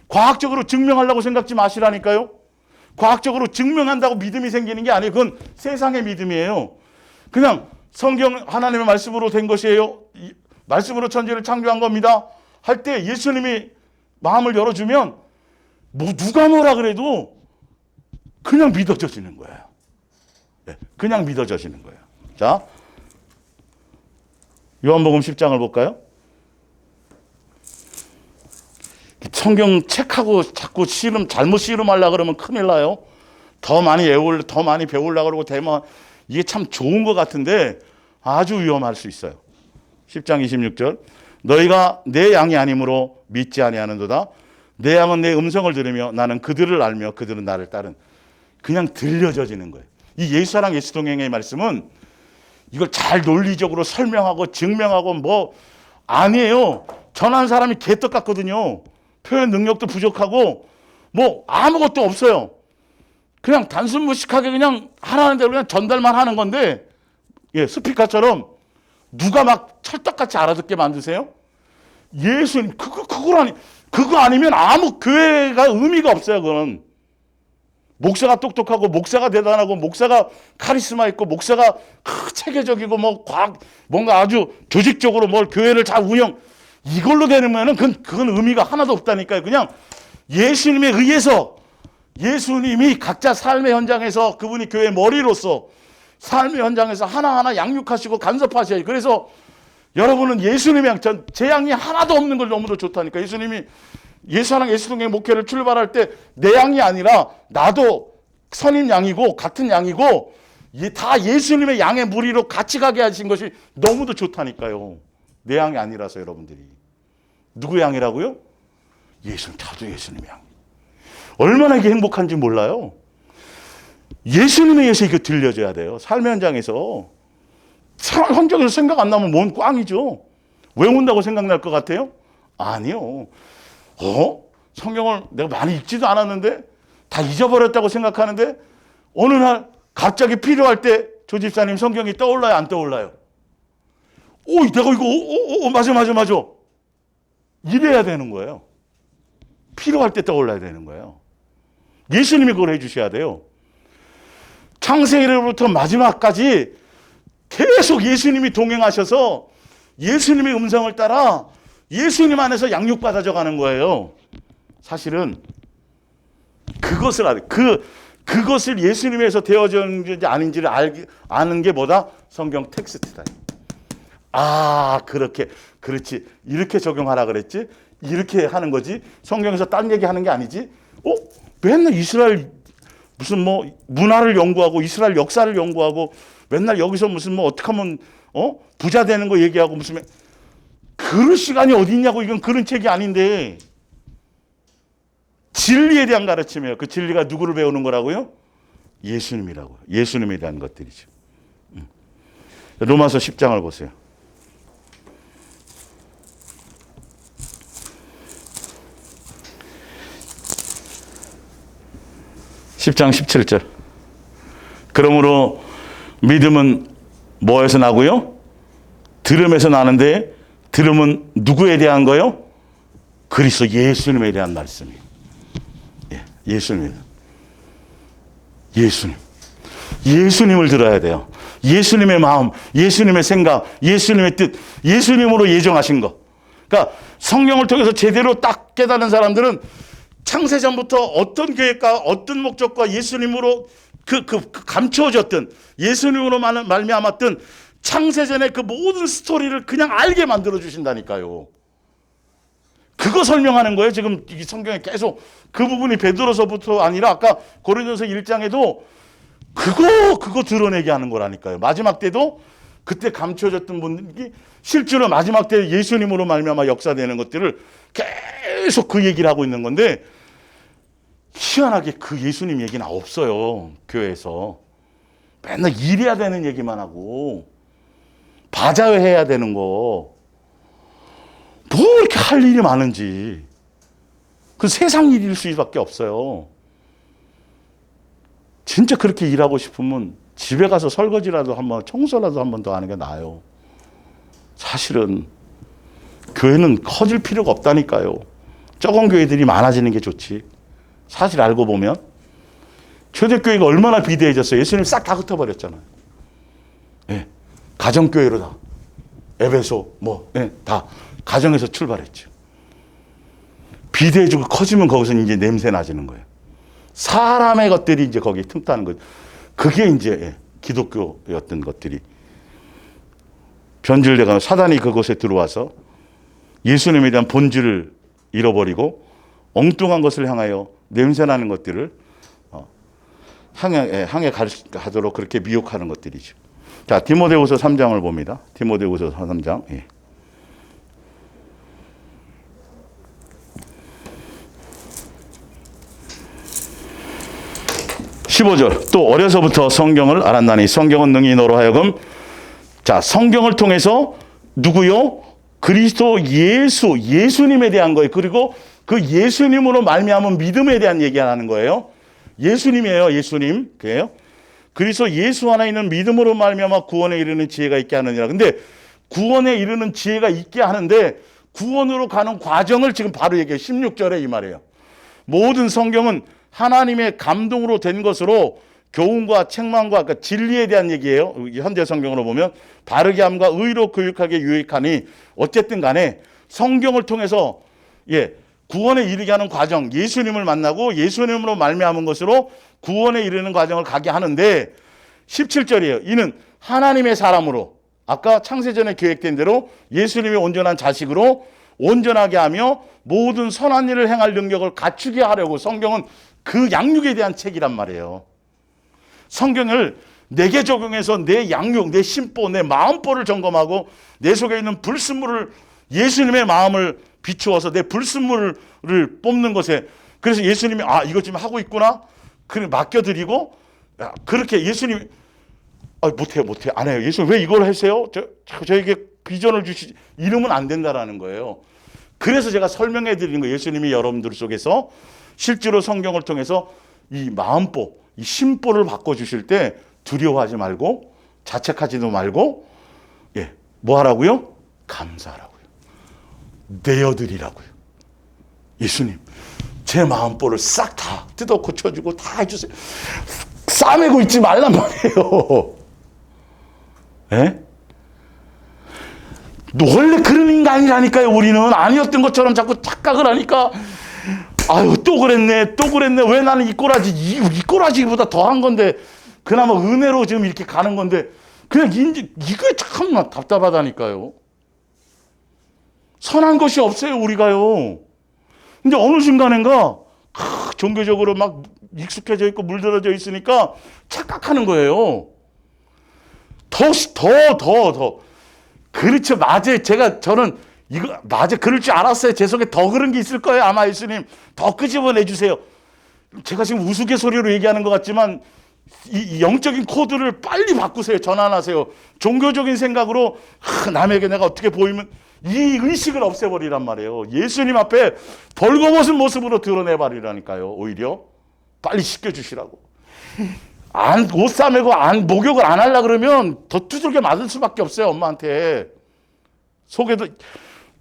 과학적으로 증명하려고 생각지 마시라니까요. 과학적으로 증명한다고 믿음이 생기는 게 아니에요. 그건 세상의 믿음이에요. 그냥 성경 하나님의 말씀으로 된 것이에요. 말씀으로 천지를 창조한 겁니다. 할 때 예수님이 마음을 열어주면 뭐 누가 뭐라 그래도 그냥 믿어져지는 거예요. 그냥 믿어져지는 거예요. 자, 요한복음 10장을 볼까요? 성경 책하고 자꾸 잘못 씨름하려고 그러면 큰일 나요. 더 많이 더 많이 배우려고 그러고 되면 이게 참 좋은 것 같은데 아주 위험할 수 있어요. 10장 26절. 너희가 내 양이 아니므로 믿지 아니하는도다. 내 양은 내 음성을 들으며 나는 그들을 알며 그들은 나를 따른. 그냥 들려져지는 거예요. 이 예수사랑 예수동행의 말씀은 이걸 잘 논리적으로 설명하고 증명하고 뭐 아니에요. 전한 사람이 개떡 같거든요. 표현 능력도 부족하고 뭐 아무것도 없어요. 그냥 단순무식하게 그냥 하라는 대로 그냥 전달만 하는 건데, 예, 스피커처럼 누가 막 찰떡같이 알아듣게 만드세요? 예수님 그거 아니면 아무 교회가 의미가 없어요. 그건 목사가 똑똑하고 목사가 대단하고 목사가 카리스마 있고 목사가 체계적이고 뭐 과학 뭔가 아주 조직적으로 뭘 교회를 잘 운영 이걸로 되면은 그건 의미가 하나도 없다니까요. 그냥 예수님에 의해서 예수님이 각자 삶의 현장에서 그분이 교회의 머리로서 삶의 현장에서 하나하나 양육하시고 간섭하셔요. 그래서 여러분은 예수님의 양, 제 양이 하나도 없는 걸 너무도 좋다니까. 예수님이 예수사랑 예수동행 목회를 출발할 때 내 양이 아니라 나도 선임 양이고 같은 양이고 다 예수님의 양의 무리로 같이 가게 하신 것이 너무도 좋다니까요. 내 양이 아니라서 여러분들이. 누구 양이라고요? 저도 예수님의 양. 얼마나 이게 행복한지 몰라요. 예수님에 의해서 이거 들려줘야 돼요. 삶의 현장에서. 현장에서 생각 안 나면 뭔 꽝이죠. 외운다고 생각날 것 같아요? 아니요. 성경을 내가 많이 읽지도 않았는데 다 잊어버렸다고 생각하는데 어느 날 갑자기 필요할 때 조 집사님 성경이 떠올라요? 안 떠올라요? 내가 이거 맞아. 이래야 되는 거예요. 필요할 때 떠올라야 되는 거예요. 예수님이 그걸 해주셔야 돼요. 창세기로부터 마지막까지 계속 예수님이 동행하셔서 예수님의 음성을 따라 예수님 안에서 양육받아져 가는 거예요. 사실은 그것을 예수님에서 되어졌는지 아닌지를 아는 게 뭐다? 성경 텍스트다. 그렇지. 이렇게 적용하라 그랬지? 이렇게 하는 거지? 성경에서 딴 얘기 하는 게 아니지? 맨날 이스라엘 무슨 뭐 문화를 연구하고 이스라엘 역사를 연구하고 맨날 여기서 무슨 뭐 어떻게 하면 부자 되는 거 얘기하고 무슨 그럴 시간이 어디 있냐고. 이건 그런 책이 아닌데 진리에 대한 가르침이에요. 그 진리가 누구를 배우는 거라고요? 예수님이라고요. 예수님에 대한 것들이죠. 로마서 10장을 보세요. 10장 17절. 그러므로 믿음은 뭐에서 나고요? 들음에서 나는데 들음은 누구에 대한 거요? 그리스도 예수님에 대한 말씀이에요. 예수님입니다. 예수님을 들어야 돼요. 예수님의 마음, 예수님의 생각, 예수님의 뜻, 예수님으로 예정하신 것. 그러니까 성경을 통해서 제대로 딱 깨닫는 사람들은 창세전부터 어떤 계획과 어떤 목적과 예수님으로 감추어졌던 예수님으로 말미암았던 창세전의 그 모든 스토리를 그냥 알게 만들어 주신다니까요. 그거 설명하는 거예요. 지금 이 성경에 계속 그 부분이 베드로서부터 아니라 아까 고린도서 1장에도 그거 드러내게 하는 거라니까요. 마지막 때도 그때 감춰졌던 분들이 실제로 마지막 때 예수님으로 말미암아 역사되는 것들을 계속 그 얘기를 하고 있는 건데 희한하게 그 예수님 얘기는 없어요. 교회에서. 맨날 일해야 되는 얘기만 하고 바자회 해야 되는 거. 뭐 이렇게 할 일이 많은지. 그 세상 일일 수밖에 없어요. 진짜 그렇게 일하고 싶으면 집에 가서 설거지라도 한번 청소라도 한 번 더 하는 게 나아요. 사실은 교회는 커질 필요가 없다니까요. 적은 교회들이 많아지는 게 좋지. 사실 알고 보면 초대교회가 얼마나 비대해졌어요. 예수님 싹 다 흩어버렸잖아요. 예. 가정교회로 다. 에베소 다 가정에서 출발했죠. 비대해지고 커지면 거기서 이제 냄새 나지는 거예요. 사람의 것들이 이제 거기에 틈타는 거예요. 그게 이제 기독교였던 것들이 변질돼가 사단이 그곳에 들어와서 예수님에 대한 본질을 잃어버리고 엉뚱한 것을 향하여 냄새나는 것들을 향해 가도록 그렇게 미혹하는 것들이죠. 자, 디모데후서 3장을 봅니다. 디모데후서 3장. 예. 15절. 또 어려서부터 성경을 알았나니 성경은 능히 너로 하여금 자, 성경을 통해서 누구요? 그리스도 예수님에 대한 거예요. 그리고 그 예수님으로 말미암은 믿음에 대한 얘기하는 거예요. 예수님이에요. 예수님. 그래요. 그래서 예수 안에 있는 믿음으로 말미암아 구원에 이르는 지혜가 있게 하느니라. 근데 구원에 이르는 지혜가 있게 하는데 구원으로 가는 과정을 지금 바로 얘기해요. 16절에 이 말이에요. 모든 성경은 하나님의 감동으로 된 것으로 교훈과 책망과 그러니까 진리에 대한 얘기예요. 현대 성경으로 보면 바르게 함과 의로 교육하게 유익하니 어쨌든 간에 성경을 통해서 구원에 이르게 하는 과정, 예수님을 만나고 예수님으로 말미암은 것으로 구원에 이르는 과정을 가게 하는데 17절이에요. 이는 하나님의 사람으로 아까 창세전에 계획된 대로 예수님이 온전한 자식으로 온전하게 하며 모든 선한 일을 행할 능력을 갖추게 하려고 성경은 그 양육에 대한 책이란 말이에요. 성경을 내게 적용해서 내 양육, 내 심보, 내 마음보를 점검하고 내 속에 있는 불순물을 예수님의 마음을 비추어서 내 불순물을 뽑는 것에 그래서 예수님이 이거 지금 하고 있구나 그래 맡겨드리고 그렇게 예수님이 못해요 안 해요. 예수님 왜 이걸 하세요? 저에게 비전을 주시 이러면 안 된다라는 거예요. 그래서 제가 설명해 드리는 거예요. 예수님이 여러분들 속에서 실제로 성경을 통해서 이 마음보, 이 심보를 바꿔주실 때 두려워하지 말고 자책하지도 말고 뭐 하라고요? 감사하라고요. 내어드리라고요. 예수님 제 마음보를 싹 다 뜯어 고쳐주고 다 해주세요. 싸매고 있지 말란 말이에요. 원래 그런 인간이라니까요. 우리는 아니었던 것처럼 자꾸 착각을 하니까 또 그랬네 왜 나는 이 꼬라지보다 더한 건데 그나마 은혜로 지금 이렇게 가는 건데 그냥 이게 참 답답하다니까요. 선한 것이 없어요 우리가요. 근데 어느 순간인가 종교적으로 막 익숙해져 있고 물들어져 있으니까 착각하는 거예요. 더 그렇죠. 맞아요. 저는 이거 맞아 그럴 줄 알았어요. 제 속에 더 그런 게 있을 거예요. 아마 예수님 더 끄집어내 주세요. 제가 지금 우스갯소리로 얘기하는 것 같지만 이 영적인 코드를 빨리 바꾸세요. 전환하세요. 종교적인 생각으로 남에게 내가 어떻게 보이면 이 의식을 없애버리란 말이에요. 예수님 앞에 벌거벗은 모습으로 드러내버리라니까요. 오히려 빨리 씻겨주시라고. 옷 싸매고 목욕을 안 하려고 그러면 더 두들겨 맞을 수밖에 없어요. 엄마한테. 속에도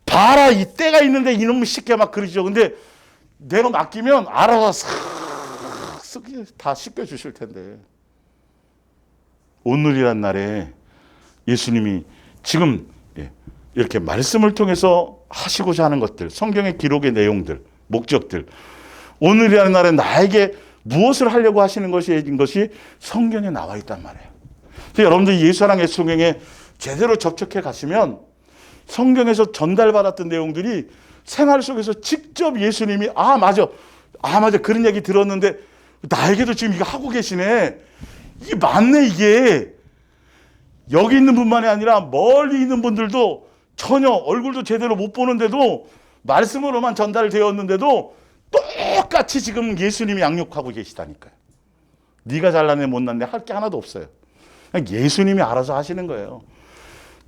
봐라 이 때가 있는데 이놈을 씻게 막 그러죠. 근데 내가 맡기면 알아서 싹 다 씻겨주실 텐데. 오늘이란 날에 예수님이 지금 이렇게 말씀을 통해서 하시고자 하는 것들, 성경의 기록의 내용들, 목적들, 오늘이라는 날에 나에게 무엇을 하려고 하시는 것이 성경에 나와 있단 말이에요. 여러분들 예수랑 예수경에 제대로 접촉해 가시면 성경에서 전달받았던 내용들이 생활 속에서 직접 예수님이 맞아 그런 얘기 들었는데 나에게도 지금 이거 하고 계시네. 이게 맞네 이게. 여기 있는 분만이 아니라 멀리 있는 분들도 전혀 얼굴도 제대로 못 보는데도 말씀으로만 전달되었는데도 똑같이 지금 예수님이 양육하고 계시다니까요. 네가 잘났네 못났네 할 게 하나도 없어요. 그냥 예수님이 알아서 하시는 거예요.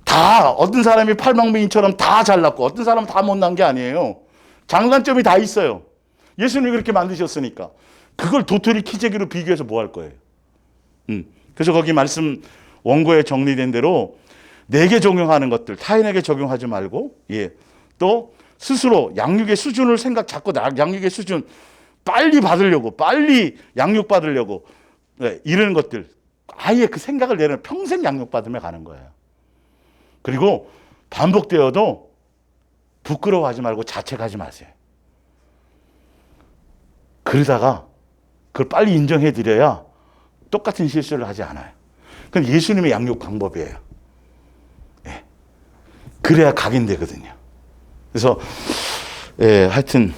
다 어떤 사람이 팔방미인처럼 다 잘났고 어떤 사람은 다 못난 게 아니에요. 장단점이 다 있어요. 예수님이 그렇게 만드셨으니까. 그걸 도토리 키재기로 비교해서 뭐 할 거예요. 그래서 거기 말씀 원고에 정리된 대로 내게 적용하는 것들 타인에게 적용하지 말고 또 스스로 양육의 수준을 자꾸 양육의 수준 빨리 받으려고, 빨리 양육 받으려고, 네, 이런 것들 아예 그 생각을 내려 평생 양육 받으며 가는 거예요. 그리고 반복되어도 부끄러워하지 말고 자책하지 마세요. 그러다가 그걸 빨리 인정해 드려야 똑같은 실수를 하지 않아요. 그건 예수님의 양육 방법이에요. 예. 그래야 각인되거든요. 그래서 예, 하여튼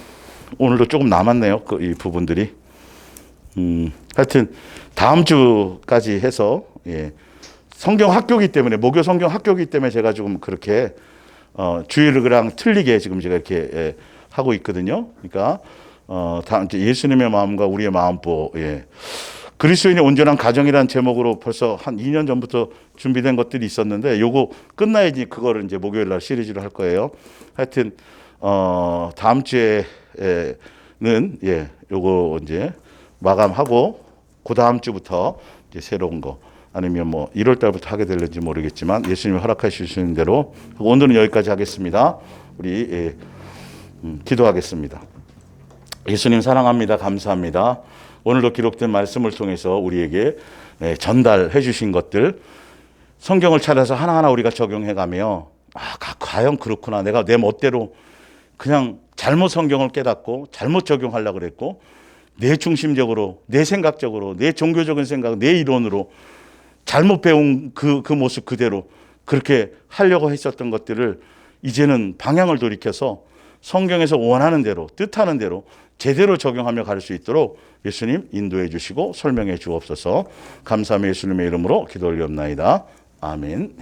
오늘도 조금 남았네요. 이 부분들이. 하여튼 다음 주까지 해서 예, 성경 학교기 때문에 모교 성경 학교기 때문에 제가 조금 그렇게 주일이랑 틀리게 지금 제가 이렇게 예, 하고 있거든요. 그러니까 다음 예수님의 마음과 우리의 마음보 예. 그리스도인의 온전한 가정이라는 제목으로 벌써 한 2년 전부터 준비된 것들이 있었는데 요거 끝나야지 그거를 이제 목요일 날 시리즈로 할 거예요. 하여튼 다음 주에는 예, 요거 이제 마감하고 그 다음 주부터 이제 새로운 거 아니면 뭐 1월 달부터 하게 될지 모르겠지만 예수님이 허락하실 수 있는 대로 오늘은 여기까지 하겠습니다. 우리 예, 기도하겠습니다. 예수님 사랑합니다. 감사합니다. 오늘도 기록된 말씀을 통해서 우리에게 전달해 주신 것들 성경을 찾아서 하나하나 우리가 적용해가며 과연 그렇구나. 내가 내 멋대로 그냥 잘못 성경을 깨닫고 잘못 적용하려고 그랬고 내 중심적으로 내 생각적으로 내 종교적인 생각 내 이론으로 잘못 배운 그 모습 그대로 그렇게 하려고 했었던 것들을 이제는 방향을 돌이켜서 성경에서 원하는 대로 뜻하는 대로 제대로 적용하며 갈 수 있도록 예수님 인도해 주시고 설명해 주옵소서. 감사하며 예수님의 이름으로 기도 올리옵나이다. 아멘.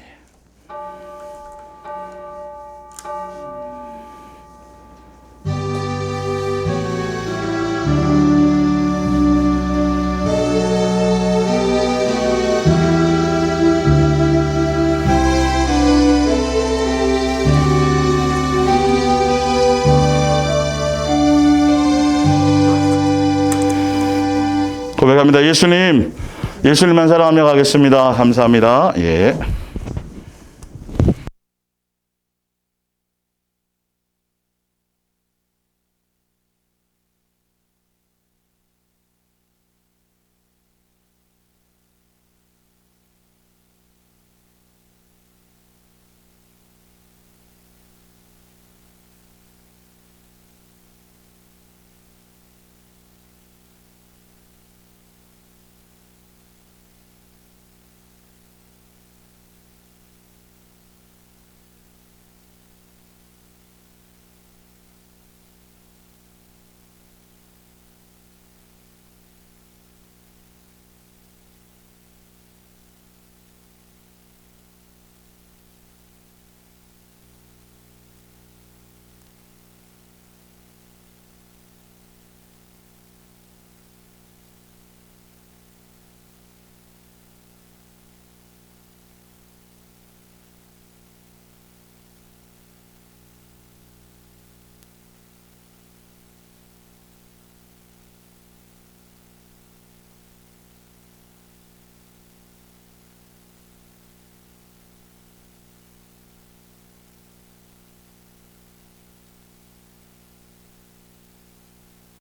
고백합니다. 예수님만 사랑하며 가겠습니다. 감사합니다. 예.